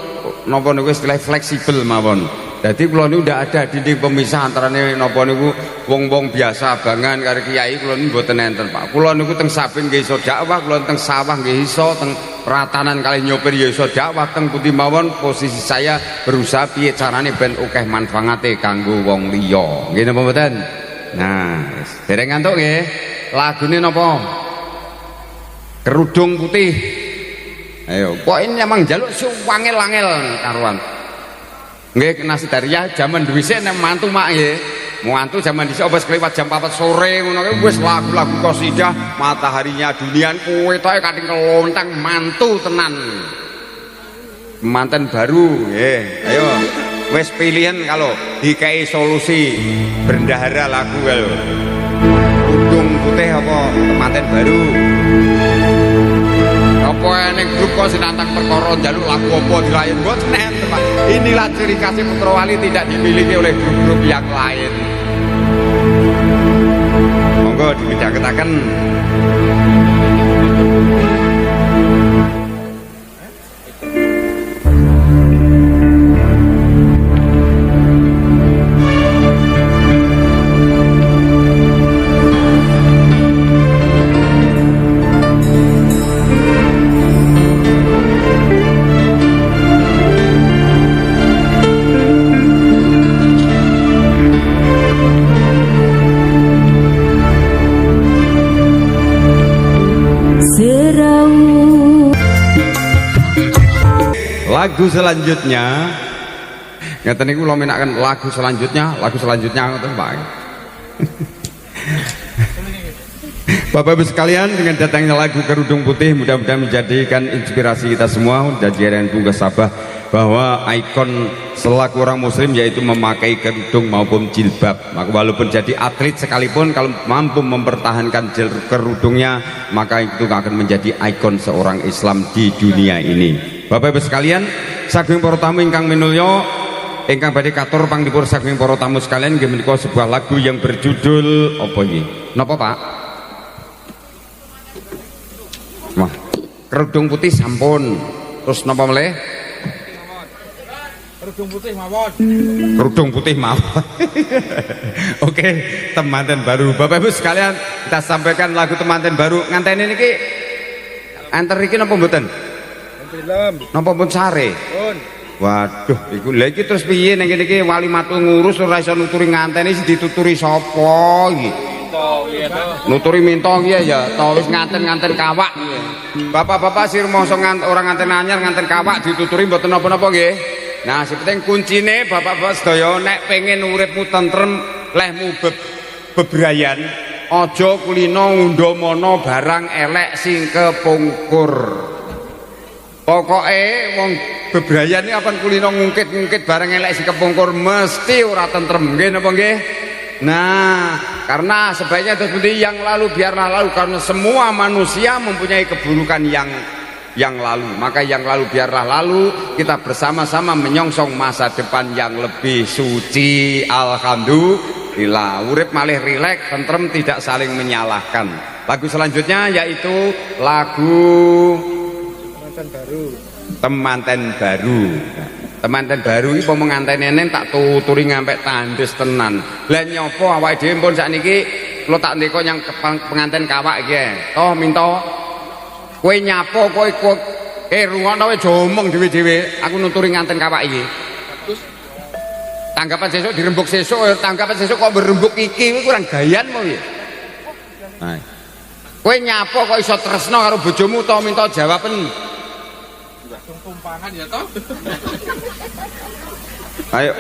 A: napa niku istilah fleksibel mawon. Jadi kula niku ndak ada dinding pemisah antarane napa niku wong-wong biasa abangan karo kiai, kula niku mboten enten Pak. Kula niku teng Sabin nggih iso dakwah, kula teng sawah nggih iso, teng Ratanan kalih nyopir ya iso dakwah, teng pundi mawon posisi saya berusaha piye carane ben akeh manfaate kanggo wong liya. Nggih napa mboten? Nah, dereng ngantuk nggih. lagune napa? Kerudung putih. Ayo, kok ini emang jaluk suwangel-angel karuan. Nggih, nasi daria jaman dhuwise nek mantu mak nggih. Mantu jaman dhisik wis kelewat jam 4 sore ngono kuwi wis lagu-lagu qasidah mataharinya dunian kowe tok kating kelontang mantu tenan. Manten baru nggih. Ayo, wis pilihan kalau dikai solusi bendahara lagu kalau. Kerudung putih apa temanten baru? Apa ning grup kok sinantang perkara njaluk lagu apa dilayan mboten enten Pak. Inilah ciri khas Putra Wali tidak dimiliki oleh grup-grup yang lain. Monggo dipidhaketaken. Lagu selanjutnya ngeten niku kula menaken lagu selanjutnya ngoten Pak. Bapak Ibu sekalian, dengan datangnya lagu Kerudung Putih mudah-mudahan menjadikan inspirasi kita semua dan jajaran Bunga Sabah bahwa ikon selaku orang muslim yaitu memakai kerudung maupun jilbab. Maka walaupun jadi atlet sekalipun kalau mampu mempertahankan kerudungnya maka itu akan menjadi ikon seorang Islam di dunia ini. Bapak Ibu sekalian, saking para tamu ingkang minulya, ingkang badhe katur panglipur saking para tamu sekalian nggih menika sebuah lagu yang berjudul apa iki? Napa Pak? Wah, Kerudung Putih sampun. Terus napa meleh?
B: Kerudung putih mawon.
A: Kerudung putih mawon. Oke, temanten baru. Bapak Ibu sekalian, kita sampaikan lagu temanten baru. Nganteni niki anter iki napa mboten?
B: Film.
A: Napa pun sare?
B: Pun.
A: Waduh, iku lha iki terus piye ning kene iki wali matul ngurus ora iso nuturi nganteni sing dituturi sapa iki? Nuturi minta iki ya, ta wis nganten-nganten kawak. Bapak-bapak sir mosok orang nganten anyar nganten kawak dituturi mboten napa-napa nggih. Nah, sing penting kuncine bapak-bapak sedaya nek pengen uripmu tentrem, lehmu bebrayan, aja kulino ngundhamana barang elek sing kepungkur. Pokoke wong bebrayan iki apan kulino ngungkit-ngungkit barang elek sing kepungkur mesti ora tentrem nggih napa nggih? Nah, karena sebaiknya seperti yang lalu biarlah lalu, karena semua manusia mempunyai keburukan yang lalu, maka yang lalu biarlah lalu, kita bersama-sama menyongsong masa depan yang lebih suci. Alhamdulillah, urip malih rileks, tentrem, tidak saling menyalahkan. Lagu selanjutnya yaitu lagu Temanten Baru. Temanten baru iki pemenganten nenen tak tuturi ngampe tandes tenan. Lah nyopo awake dhewe pun sakniki kula tak ndeka yang penganten kawak iki. Toh minta kowe nyapo kowe rungokno wae jomong dhewe-dhewe. Aku nuturi nganten kawak iki. Tanggapan sesuk dirembuk sesuk, tanggapan sesuk kok berembuk iki kurang gayan mau piye? Nah. Kowe nyapo kok iso tresno karo bojomu to minta jawaben.
B: Tumpangan ya toh.
A: Ayo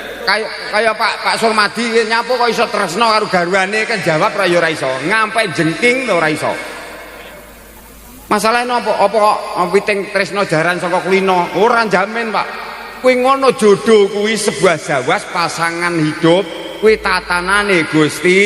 A: kaya Pak Surmadi nyapo kok iso tresno karo garwane kan jawab ra ya ora iso. Ngampe jengking ora iso. Masalahnya apa witing tresno jaran saka kulino? Ora jamin, Pak. Kuwi ngono jodoh kuwi sebuah jawas pasangan hidup, kuwi tatanane Gusti.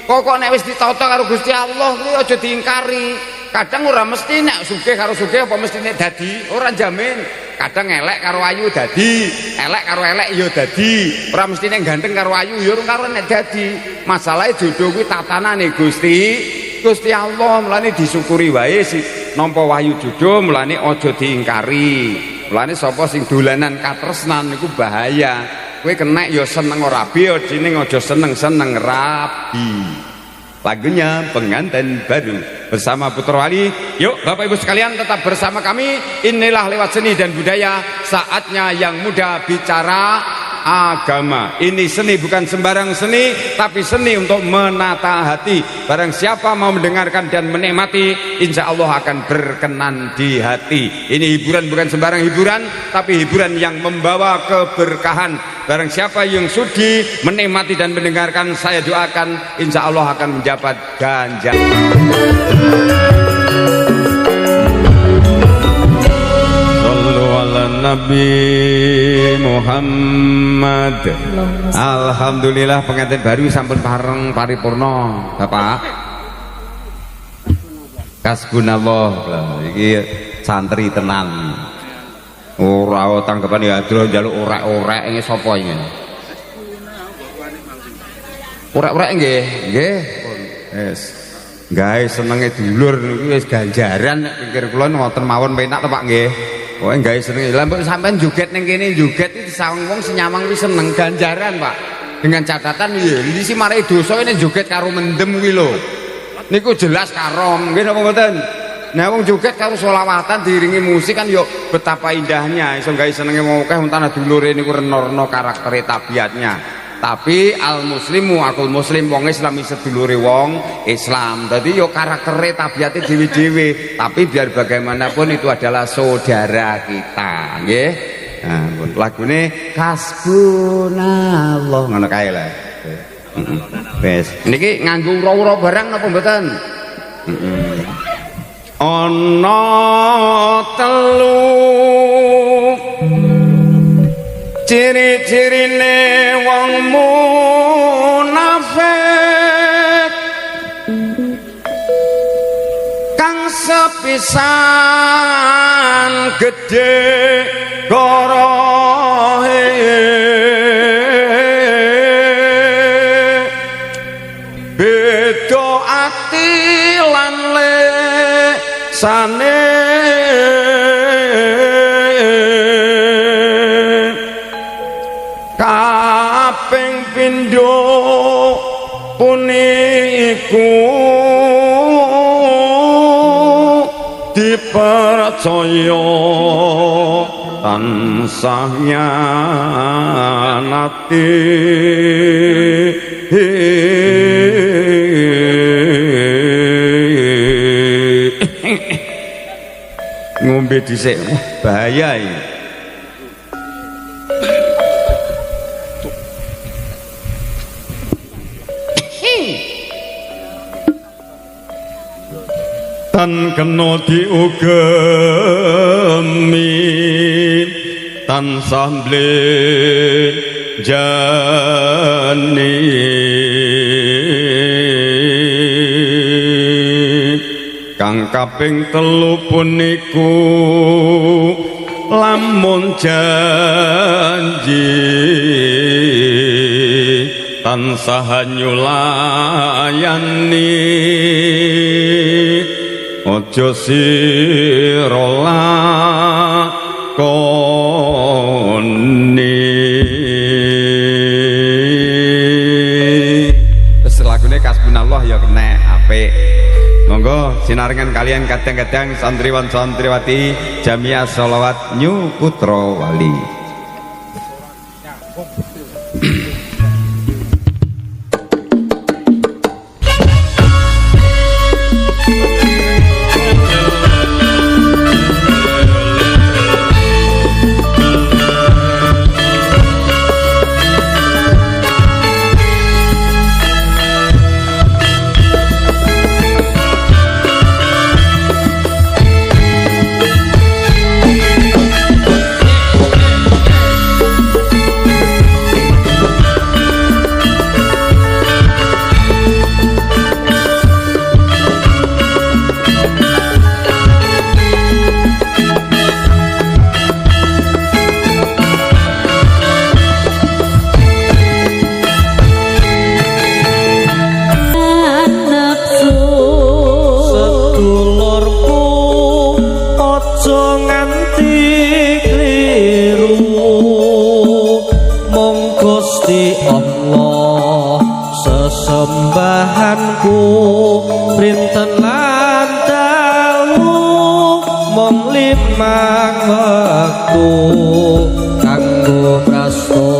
A: Kok nek wis ditata karo Gusti Allah kuwi aja diingkari. Kadang ora mesti nek sugih karo sugih apa mesti nek dadi, ora jamin. Kadang elek karo ayu dadi, elek karo elek ya dadi. Ora mesti nek ganteng karo ayu ya ora karo nek dadi. Masalahe jodoh kuwi tatanane Gusti Allah, mulane disyukuri wae sih. Nampa wayu jodoh mulane aja diingkari. Mulane sapa sing dolanan katresnan niku bahaya. Kowe kenek ya seneng rabi, jeneng aja seneng-seneng rabi. Lagunya Pengantin Baru bersama Putra Wali. Yuk Bapak Ibu sekalian tetap bersama kami. Inilah lewat seni dan budaya, saatnya yang muda bicara. agama. Ini seni, bukan sembarang seni, tapi seni untuk menata hati. Barang siapa mau mendengarkan dan menikmati, insya Allah akan berkenan di hati. Ini hiburan bukan sembarang hiburan, tapi hiburan yang membawa keberkahan. Barang siapa yang sudi menikmati dan mendengarkan, saya doakan insya Allah akan mendapat ganjaran. Nabi Muhammad. Alhamdulillah pengantin baru sampun pareng paripurna Bapak. Kasbunallah. Iki santri tenan. Ora tanggapan ya dro njaluk orek-orek iki sapa iki? Orek-orek nggih, nggih. Wes. Gawe senenge dulur niku wis ganjaran nek pikir kula wonten mawon penak to Pak nggih. Pokoke gawe seneng. Lah mbok sampean joget ning kene joget iki sawang wong senyamang kuwi seneng ganjaran, Pak. Dengan catatan ya iki sing marai dosa ini joget karo mendem kuwi lho. Niku jelas karom, nggih napa mboten? Nah wong joget karo selawatan diiringi musik kan yo betapa indahnya iso gawe senenge wong akeh wong tanah dulure niku rena-rena karaktere tabiatnya. Tapi al muslimu akul muslim, wong Islam sedulure wong Islam. Dadi yo karaktere tabiate dhewe-dhewe, tapi biar bagaimanapun itu adalah saudara kita, nggih. Nah, lagune Hasbunallah ngono kae lah. Wes, niki nganggo ura-ura barang napa mboten? Ana telu ciri-cirine wong munafik kang sepisan gedhe gorohe beda ati lan lesane kaping pindho puniku dipercaya tansah nyanati ngombe dhisik bahaya iki. Tan kena diugemi tansah jani kang kaping telu puniku lamun janji tansah nyulayani ojo sira lakoni. Terus lagune Kasbunallah ya kena apik. Monggo sinarengan kalian kadang-kadang santriwan santriwati Jamiah Sholawat New Putra Wali.
D: Sesembahanku printen lan dalu mung limang wektu kanggo prasto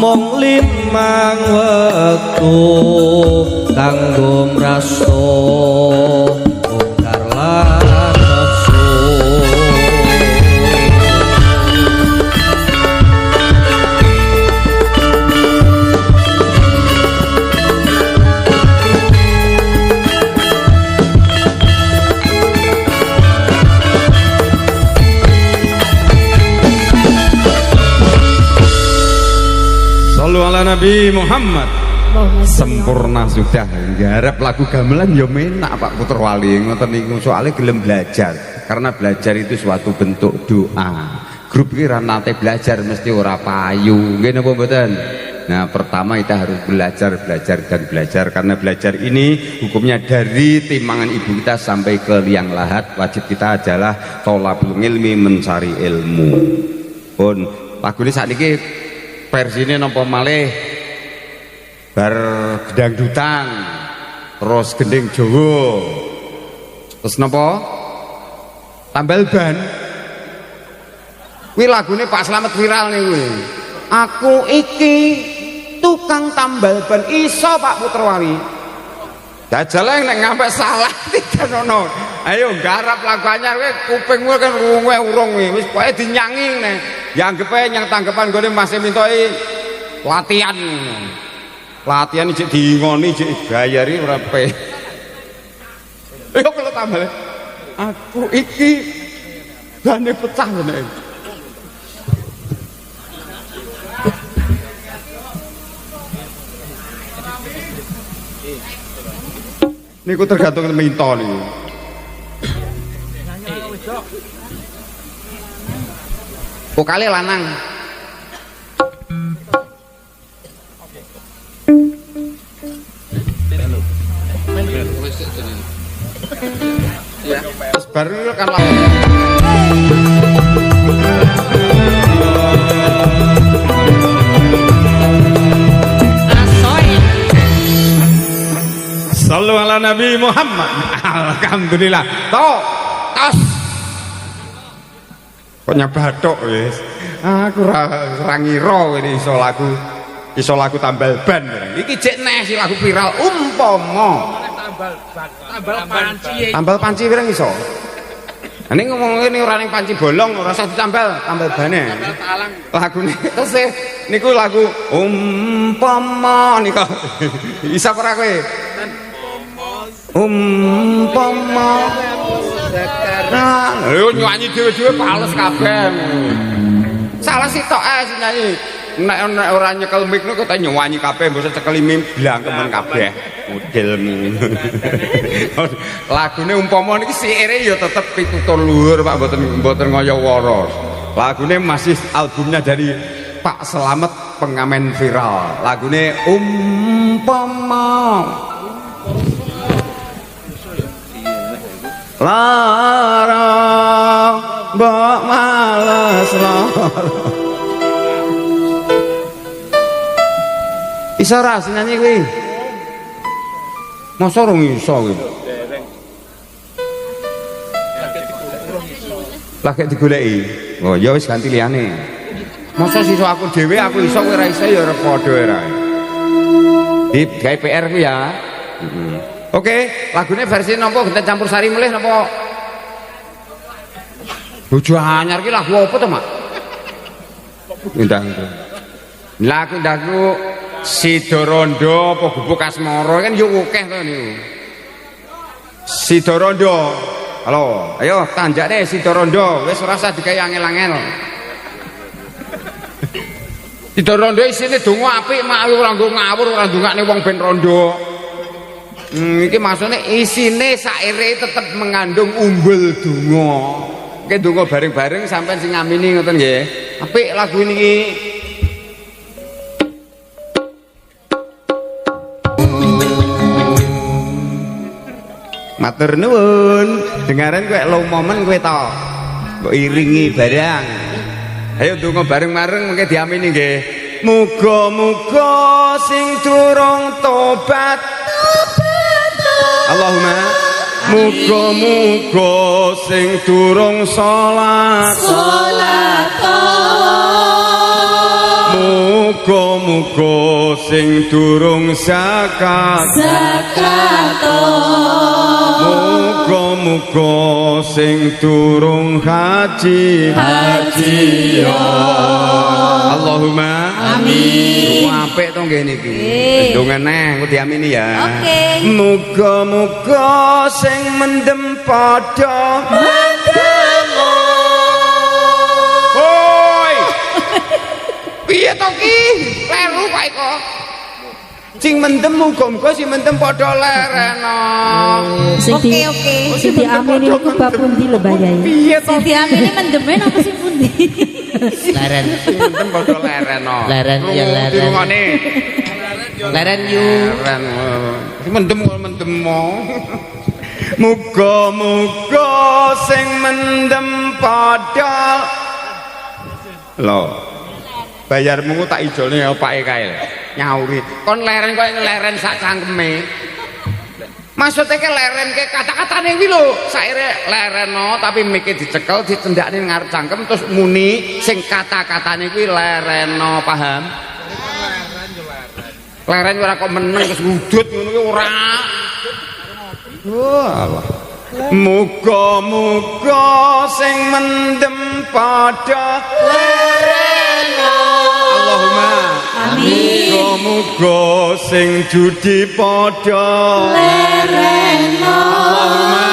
D: mung limang wektu kanggo mraso mungkar lan nafsu.
A: Sallu ala Nabi Muhammad. Sempurna sudah. Garap lagu gamelan ya menak Pak Puter Wali ngoten niku soalnya gelem belajar. Karena belajar itu suatu bentuk doa. Grup iki ra nate belajar mesti ora payu. Nggih napa mboten? Nah, pertama kita harus belajar dan belajar karena belajar ini hukumnya dari timangan ibu kita sampai ke liang lahat. Wajib kita adalah thalabul ilmi, mencari ilmu. Pun lagune sakniki versine napa malih bar gedangdutan terus gending Jawa terus napa tambal ban kuwi lagune Pak Slamet viral niku. Aku iki tukang tambal ban iso Pak Puterwali. Jajal nek ngampe salah tidak ono. Ayo garap lagu anyar kowe kupingmu kan rungue urung wis pokoke dinyangi nek. Ya anggepe nyang tanggepan gone masih mintoi latihan. Latihan iki diingoni iki bayari ora pe. Yo kalau tambal. Aku iki bane pecah nek. Niku tergantung minta niku. Vokale lanang. Ya, baru kan Sallu ala Nabi Muhammad. Alhamdulillah. Tos. Kok bathuk wis. Aku ora ngira ini iso lagu tambal ban. Iki jek neh si lagu viral umpama. Tambal panci pirang iso? Ning ngomong ngene ora ning panci bolong ora usah ditambal bane. Lagune terus niku lagu umpama niku. Isa ora kowe? Umpama nah, lho nyanyi dhewe-dhewe pales kabeh. Salah sitok sing nyanyi. Nek ora nyekel mic niku kok nyanyi kabeh mbok cekeli blangkemen kabeh. Modelmu. Lagune umpama niki siire ya tetep pitutur luhur Pak, mboten ngaya wara. Lagune masih albumnya dari Pak Slamet pengamen viral. Lagune umpama lara mbok males lara. Iso ra nyanyi kuwi? Masa rong iso kuwi? Lagi digoleki. Oh ya wis ganti liyane. Masa sisa aku dhewe aku iso kowe ora iso ya ora padha ora. Di gawe PR ku ya. Oke, lagune versi napa kita campur sari mulih napa? Bojo anyar ki lagu apa to, Mak? Lagu Sidorondo apa Gubuk Asmara kan yo akeh to niku. Sidorondo. Halo, ayo tanjakne Sidorondo, wis ora usah digawe angel-angel. Sidorondo isine donga apik mak ora nggo ngawur ora ndongakne wong ben rondo. Iki maksudnya isine saire tetep mengandung umbul donga. Oke donga bareng-bareng sampean sing ngamini ngoten nggih. Apik lagu niki. Matur nuwun, dengaran kowe low moment kowe to. Mbok iringi barang. Ayo donga bareng-bareng mengke diamini nggih. Muga-muga sing durung tobat Allahumma muga-muga sing durung salat muga-muga sing durung zakat
C: Zakato
A: muga sing durung haji Allahumma
C: Amin.
A: apik to nggih niki ndonga neh engko diamini ya
C: Oke.
A: muga sing mendem padha hoi piye to ki kleru kok iko sing mendem muga-muga sing mendem padha lerena
C: Oke.
E: Sing diamini iku bab pundi lho Mbak Yai?
A: piye to
C: Sing diamini mendeme napa sing pundi?
D: Leren.
A: mendem padha lerena
D: Leren, ya leren.
A: dirungokne
D: Leren yu.
A: leren sing mendem kok mendem muga-muga sing mendem padha lho bayarmu tak ijolne opake kae nyauri kon leren kok leren sak cangkeme maksudnya ke leren ke kata-katane kuwi lho saire lereno tapi mike dicekel dicendakne ngarep cangkem terus muni sing kata-katane kuwi lereno paham leren ora kok meneng terus ngudut ngono kuwi ora Allah muga-muga sing mendem padha lereno Allahumma
C: Amin.
A: muga sing judi padha
C: Lereno.
A: Allahumma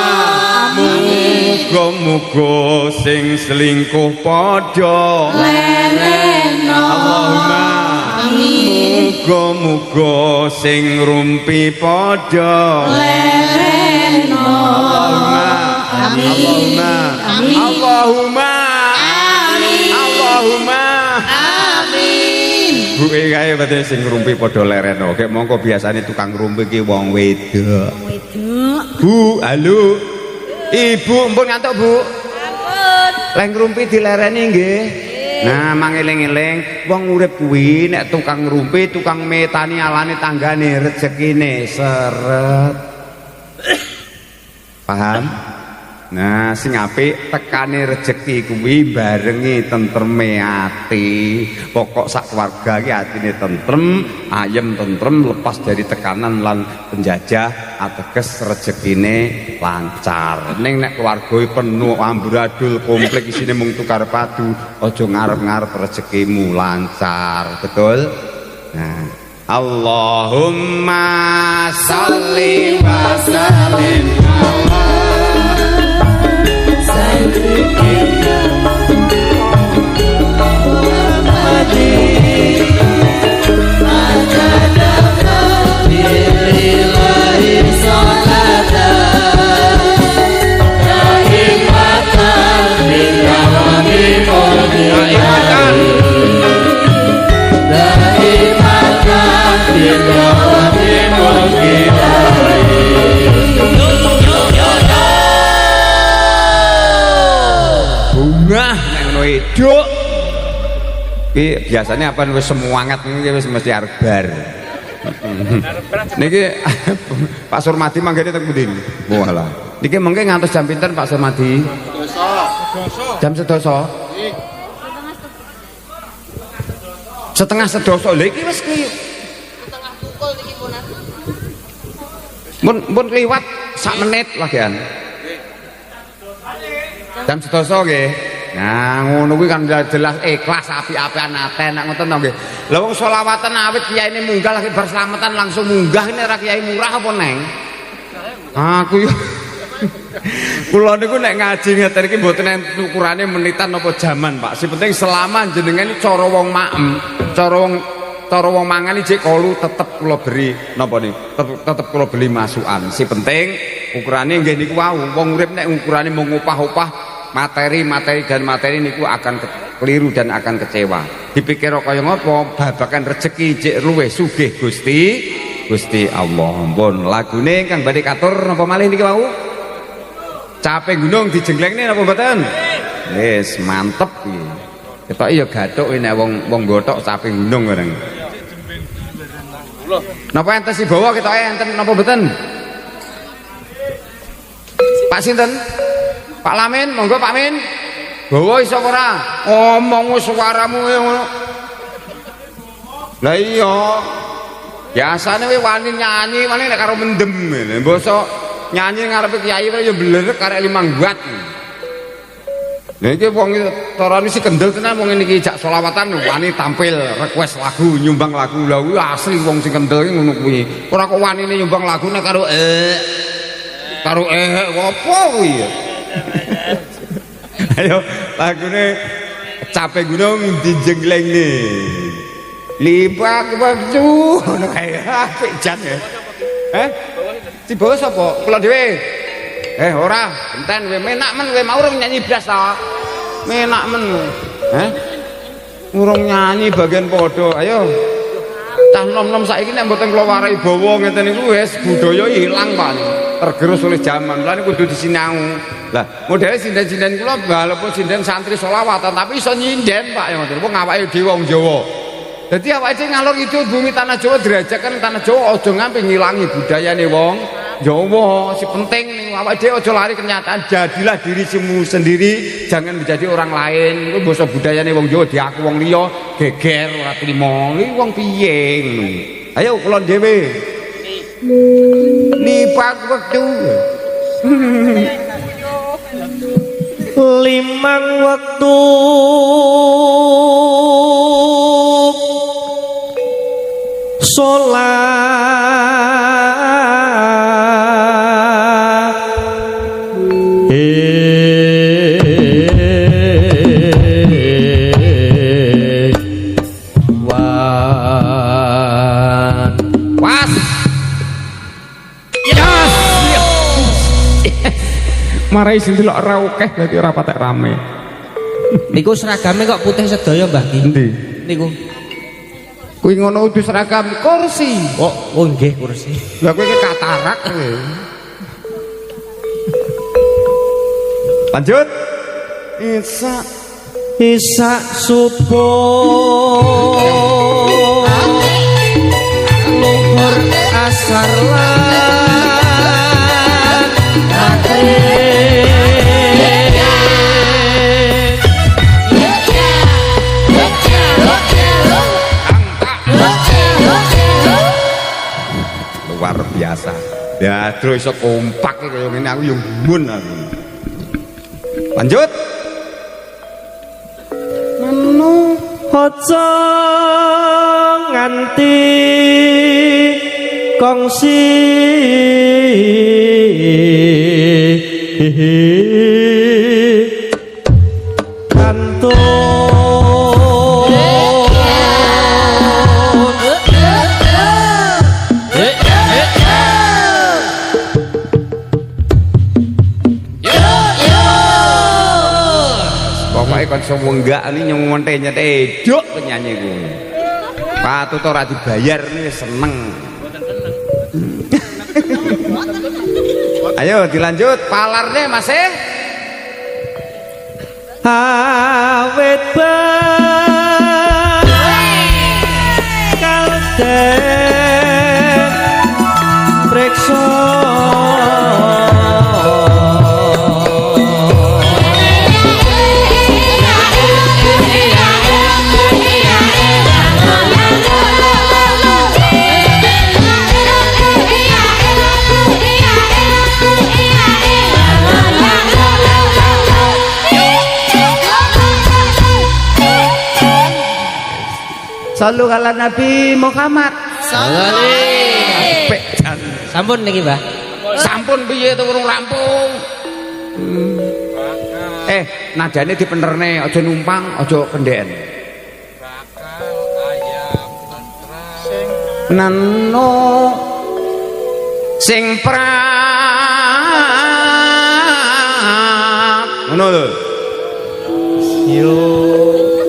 A: muga sing selingkuh padha
C: Lereno.
A: Allahumma muga sing rumpi padha
C: Lereno.
A: Allahumma buke kae berarti sing ngrumpi padha lereno. Kek mongko biasane tukang ngrumpi ki wong wedok. Bu, halo. Ibu, mpun ngantuk, Bu? Ampun. Lek ngrumpi dilereni nggih. Nah, mangeling-eling wong urip kuwi nek tukang ngrumpi, tukang metani alane tanggane rezekine seret. Paham? Nah, sing apik tekane rejeki kuwi barengi tentreme ati. Pokok sak keluarga iki atine tentrem, ayem tentrem lepas dari tekanan lan penjajah ateges rezekine lancar. Ning nek keluarga penuh amburadul komplit isine mung tukar padu, aja ngarep-ngarep rezekimu lancar. Betul? Nah, Allahumma sholli wa sallim hidup iki biasanya apa wis semangat iki wis mesti arep bar. Niki Pak Surmadi manggene teng pundi? Walah. Niki mengke ngantos jam pinten Pak Surmadi? Jam 11. Setengah 11 lho iki wis setengah pukul niki punan. Mun kliwat sak menit lagian. Jam 11 nggih. Nah, ngono kuwi kan jelas ikhlas api-apian ate nek ngoten to nggih. Lah wong selawatan awit kiyaine munggah lagi berselamatan langsung munggah ini ora kiai murah apa neng? Aku yo kula niku nek ngaji ngeten iki mboten enten ukurane menitan apa jaman, Pak. Sing penting selama jenengan cara wong maem, cara wong mangan iki kolu tetep kula beri napa niku? Tetep kula beli masukan. Sing penting ukurane nggih niku wau. Wong urip nek ukurane mung upah-upah materi niku akan keliru dan akan kecewa. Dipikir kaya ngopo babakan rezeki jek luweh sugih Gusti Allah. Ampun lagune kang badhe katur napa malih niki wau? Capek gunung dijenglengne napa mboten? Wis mantep iki. Ketok ya gathuk nek wong gothok capek gunung bareng. Napa enten sibawa ketoke enten napa mboten? Pak sinten? Pak Lamin, monggo Pak Min. Bawa iso ora? Ngomong suaramu ngono. Lah iya. Biasane kowe wani nyanyi, wani nek karo mendem. Mbosok nyanyi ngarepe kiai ya blerek karek 5 watt. Nah iki wong carane si kendel tenan wong ngene iki jak selawatan wani tampil request lagu, nyumbang lagu. Lah kuwi asli wong sing kendel iki ngono kuwi. Ora kok wanine nyumbang lagune karo apa kuwi ya. Ayo lagune capek gunung dijenglengne. Lipak waktu ngono kae apik jan ya. Dibawa sapa? Kula dhewe. Ora, enten kowe menak men kowe mau urung nyanyi blas ta. Menak men. Urung nyanyi bagian padha. Ayo. Cah nom-nom saiki nek mboten kula warai bawa ngeten niku wis budaya ilang, Pak. Tergerus oleh zaman. Lah kudu disinau. Lah, modele sinden-sinden kula walaupun sinden santri selawatan tapi iso nyinden, Pak, ya ngoten. Wong awake dhewe wong Jawa. Jadi awake dhewe ngalor itu bumi tanah Jawa dirajakan tanah Jawa aja ngampe ngilangi budayane wong Jawa. Si penting nih awake dhewe aja lari kenyataan, jadilah dirimu sendiri, jangan menjadi orang lain. Iku basa budayane wong Jawa diaku wong liya geger ora trimo. Iki wong piye ngono. Ayo kula dhewe. Lipat wektu.
D: 5 waktu sholat
A: Was. Yes. Marai sing delok ora akeh berarti ora patek rame.
D: niku seragame kok putih sedaya Mbah Ki
A: Endi?
D: niku
A: Kuwi ngono udah seragam kursi.
D: oh nggih kursi
A: Lah kowe iki katarak kowe. Lanjut.
D: Isa subuh luhur asar lan
A: Luar biasa. Ya terus iso kompak kaya ngene aku yo gumun aku. Lanjut.
D: Aja nganti kongsi
A: Kon sewenggak ini nyongonte nyetedok penyanyi ku. Patut ora dibayar ini seneng. Ayo dilanjut palarnya masih.
D: awet bakal den preksa
A: Sallu ala Nabi Muhammad. Apik jan.
D: sampun niki Mbah
A: Sampun piye to urung rampung. Nadane dipenerne aja numpang, aja kendhen. Nano sing prap ngono lho. Yo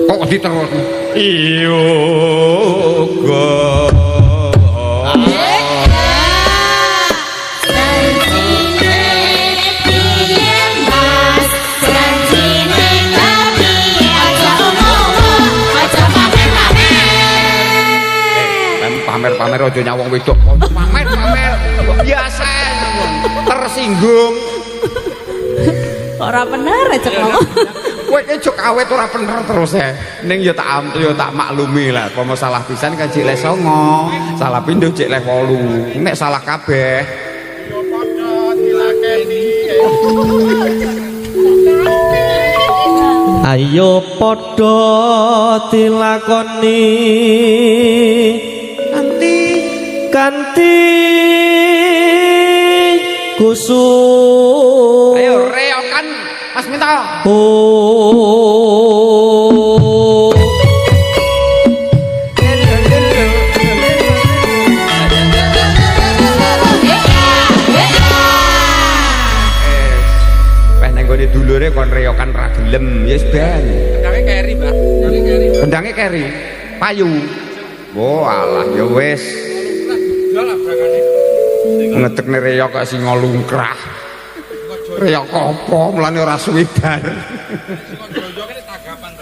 A: kok diterus yo go pamer aja nyawang wedok. Pamer biasa tersinggung.
E: Ora bener cek ngomong.
A: Kowe iki juk awet ora bener terus e. Ning ya tak maklumi lah, apa salah pisan kan cek le 9, salah pindho cek le 8. Nek salah kabeh.
B: Yo padha dilakeni.
D: Ayo padha dilakoni kanthi kusuk.
A: Ayo reokan Mas Minto.
D: Oh.
A: Wah nang gone dulure kon reokan ra gelem, ya wis ben.
B: Kendangnya keri, Mbak. Kendangnya keri.
A: Kendangnya keri, payu. Oh alah ya wis.
B: Jual abrakane.
A: Ngetekne reok kok sing ngolungkrah. Reok apa mulane ora suwi bar.
B: Jojo kene tagapan.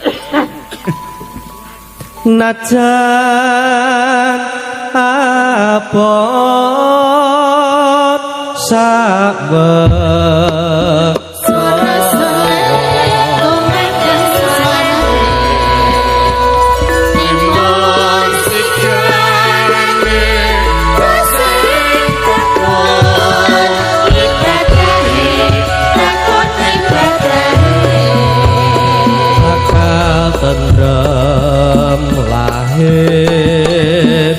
D: Najan abot sabar tentrem lahir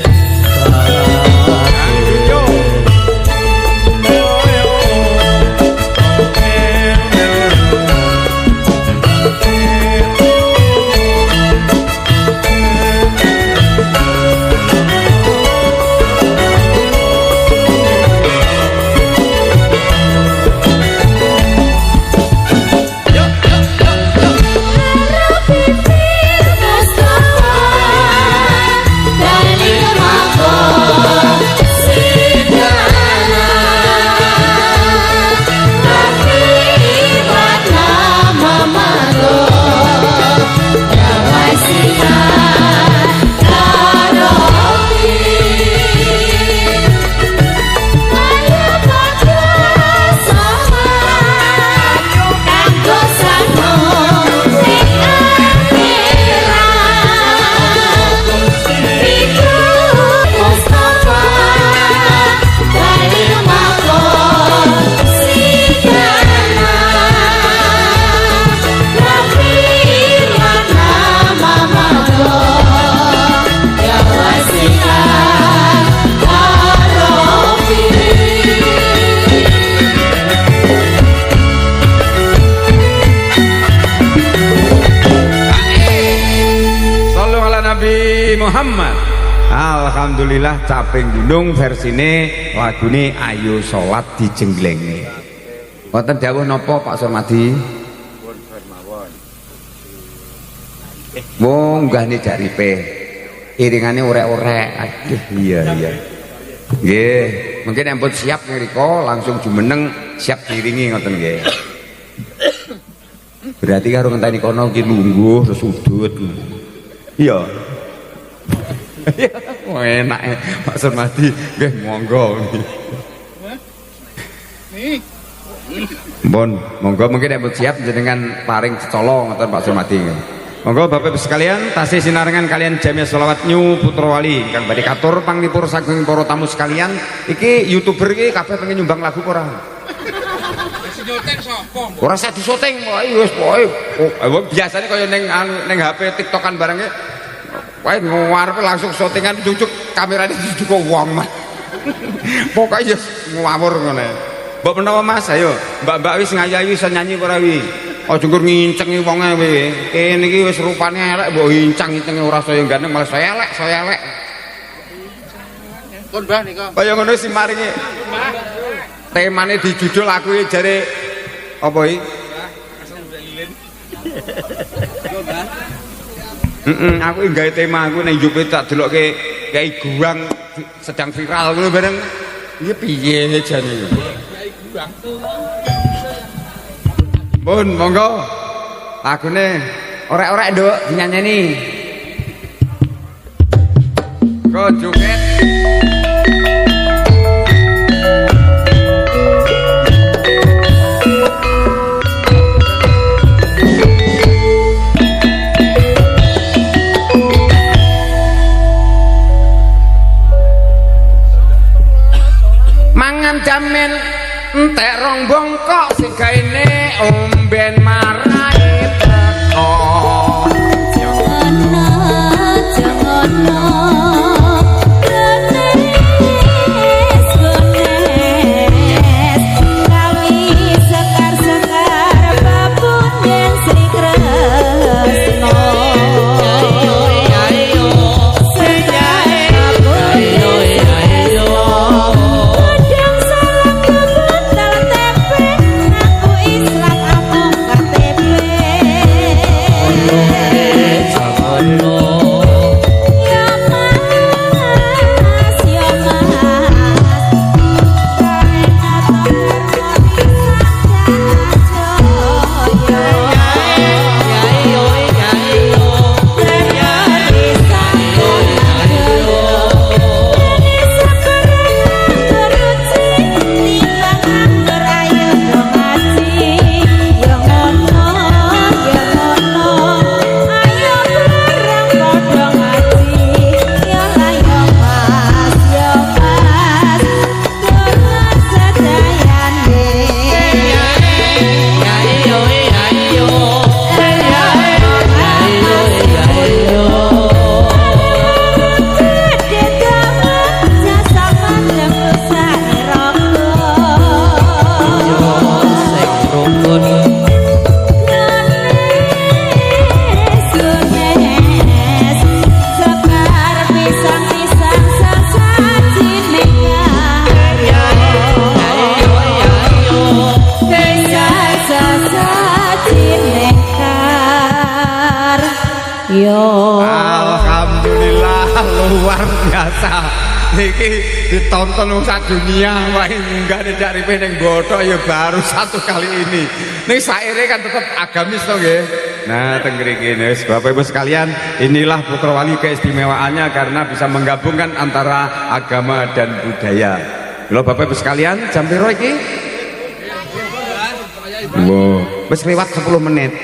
A: Muhammad. Alhamdulillah caping gunung versine lagune ayo salat dijengglenge. Wonten dawuh napa Pak Surmadi? Wong nggahne jaripe. Iringane orek-orek. Aduh iya. Nggih, mungkin ampun siap ngriko langsung jumeneng siap diiringi ngoten nggih. Berarti karo ngenteni kono iki lungguh terus udut. Iya. Oh enak ya Pak Surmadi, nggih monggo.
B: Nih.
A: Bon, monggo mungkin ampun siap jenengan paring cecolo ngoten Pak Surmadi. Monggo Bapak Ibu sekalian, tasih sinarengan kalian Jamiah Sholawat New Putra Wali kang badhe katur panglipur saking para tamu sekalian. Iki YouTuber iki kabeh pengen nyumbang lagu ora?
B: Syuting sapa?
A: Ora usah disyuting, wis pokoke biasane kaya ning HP TikTokan barangnya. Wae ngarep langsung syutingan cucuk kamerane cucuk wong mah. Pokoke ya ngawur ngene. Mbok menawa Mas, ayo Mbak-mbak wis ngayahi iso nyanyi ora wi? Aja nggur ngincengi wonge kowe. Kene iki wis rupane elek mbok incang-incenge ora saya ganteng malah saya elek.
B: Pun Mbah nika.
A: Kaya ngono si maringi. Temane dijudul aku iki jare apa iki? Aku gawe tema aku ning YouTube tak delokke Kyai Guang sedang viral ngono bareng. Iya piye jane iki?
B: Kyai Guang.
A: Pun monggo. Lagune orek-orek nduk dinyanyeni. Go joget. panganan damen entek rong bongkok sing gaene omben marai teko. Alhamdulillah luar biasa. Niki ditonton wong sak dunia wae munggah nek ripe ning Bothok ya baru satu kali ini. Ning saire kan tetap agamis to nggih. Nah, teng mriki wis Bapak Ibu sekalian, inilah Putra Wali keistimewaannya karena bisa menggabungkan antara agama dan budaya. Lho Bapak Ibu sekalian, jam piro iki? Wow, wis lewat 10 menit.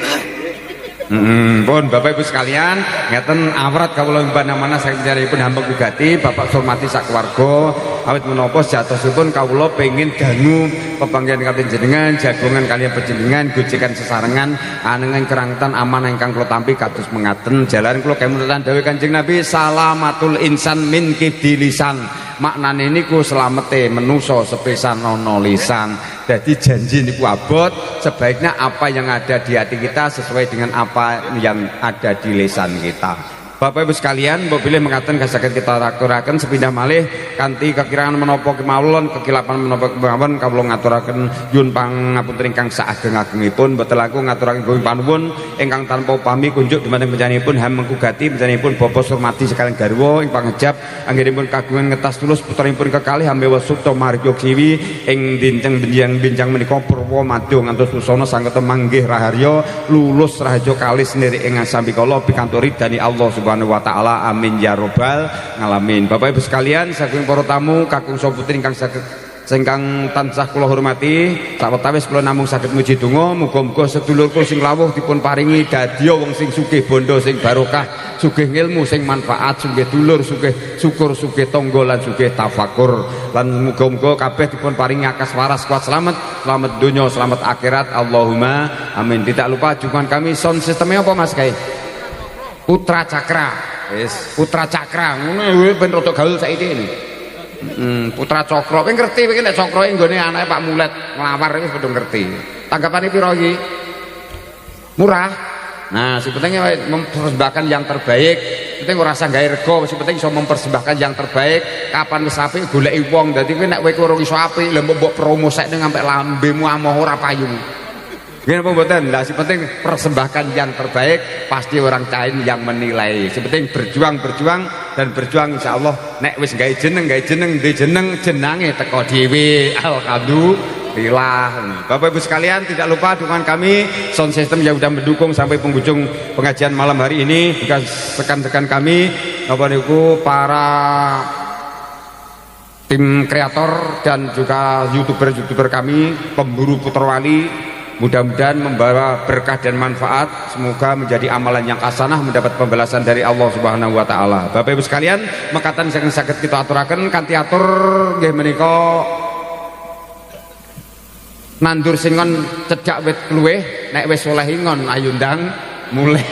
A: Pun Bapak Ibu sekalian, ngeten awrat kawula mana saya pun hamba gugati Bapak Surmati sakeluarga awit menapa sejatosipun kawula pengin dangu pepanggihan kaliyan jenengan jagongan kaliyan panjenengan gojekan sesarengan anengan kerangtan aman ingkang kula tampi kados mengaten jalan kula kemutan dawuh Kanjeng Nabi salamatul insan min kidilisan. Maknane niku selamete menusa sepisan ana lisan. Jadi janji niku abot, sebaiknya apa yang ada di hati kita sesuai dengan apa yang ada di lisan kita. Bapak Ibu sekalian, mbok bilih mengatakan kasaged kita aturaken sepindah malih kanthi kekirangan menapa kemawon, kekilapan menapa kemawon kawula ngaturaken yun pangapunten ingkang saageng-agengipun boten langkung ngaturaken gunging panuwun ingkang tanpa upami kunjuk dhumateng panjenenganipun ham mengkugati panjenenganipun Bapak Surmati sekalian garwa ing pangejap anggenipun kagungan ngetas tulus putranipun kekalih Hambewa Supta Margya Kiwi ing dinten bincang menika purwa madya ngantos susana sanggeta manggih raharya lulus rahaja kalis nirik ing sambikala pikantuk ridani Allah Subhanahu wa ta'ala, amin ya robbal ngalamin. Bapak Ibu sekalian, saking para tamu kakung saputri ingkang singkang tansah kula hormati, sawetawis kula namung saged muji donga muga-muga sedulurku sing lawuh dipun paringi dadya wong sing sugih bondo sing barokah, sugih ilmu sing manfaat, sugih dulur, sugih syukur, sugih tangga lan sugih tafakur. Lan muga-muga kabeh dipun paringi akas waras kuat selamat donya, selamat akhirat. Allahumma amin. Tidak lupa dukungan kami sound sistemnya apa Mas Kai? Putra Cakra, yes. Putra Cakra, ngono ben rada gaul saiki ini. Putra Cakra, kowe ngerti kowe nek Cakra nggone anake Pak Mulet nglawar wis padha ngerti. Tanggapane pira iki? Murah. Nah, sing penting mempersembahkan yang terbaik. Penting ora usah gawe rego, sing penting iso mempersembahkan yang terbaik. Kapan wis apik goleki wong. Dadi kowe nek kowe urung iso apik, lha mbok promo sek ning sampe lambemu amoh ora payu. Gini apa mboten? Lah si penting persembahkan yang terbaik, pasti orang lain yang menilai. Si penting berjuang dan berjuang insyaallah nek wis gawe jeneng duwe jenenge teko dhewe. Alhamdulillah. Bapak Ibu sekalian, tidak lupa dukungan kami sound system yang sudah mendukung sampai penghujung pengajian malam hari ini. Juga rekan-rekan kami Bapak Ibu para tim kreator dan juga youtuber kami pemburu Putra Wali, mudah-mudahan membawa berkah dan manfaat, semoga menjadi amalan yang hasanah, mendapat pembalasan dari Allah Subhanahu wa taala. Bapak Ibu sekalian, mekaten saged kita aturaken kanthi atur nggih menika nandur sing ngon cedhak wit kluwih nek wis oleh ingon ayo ndang mulih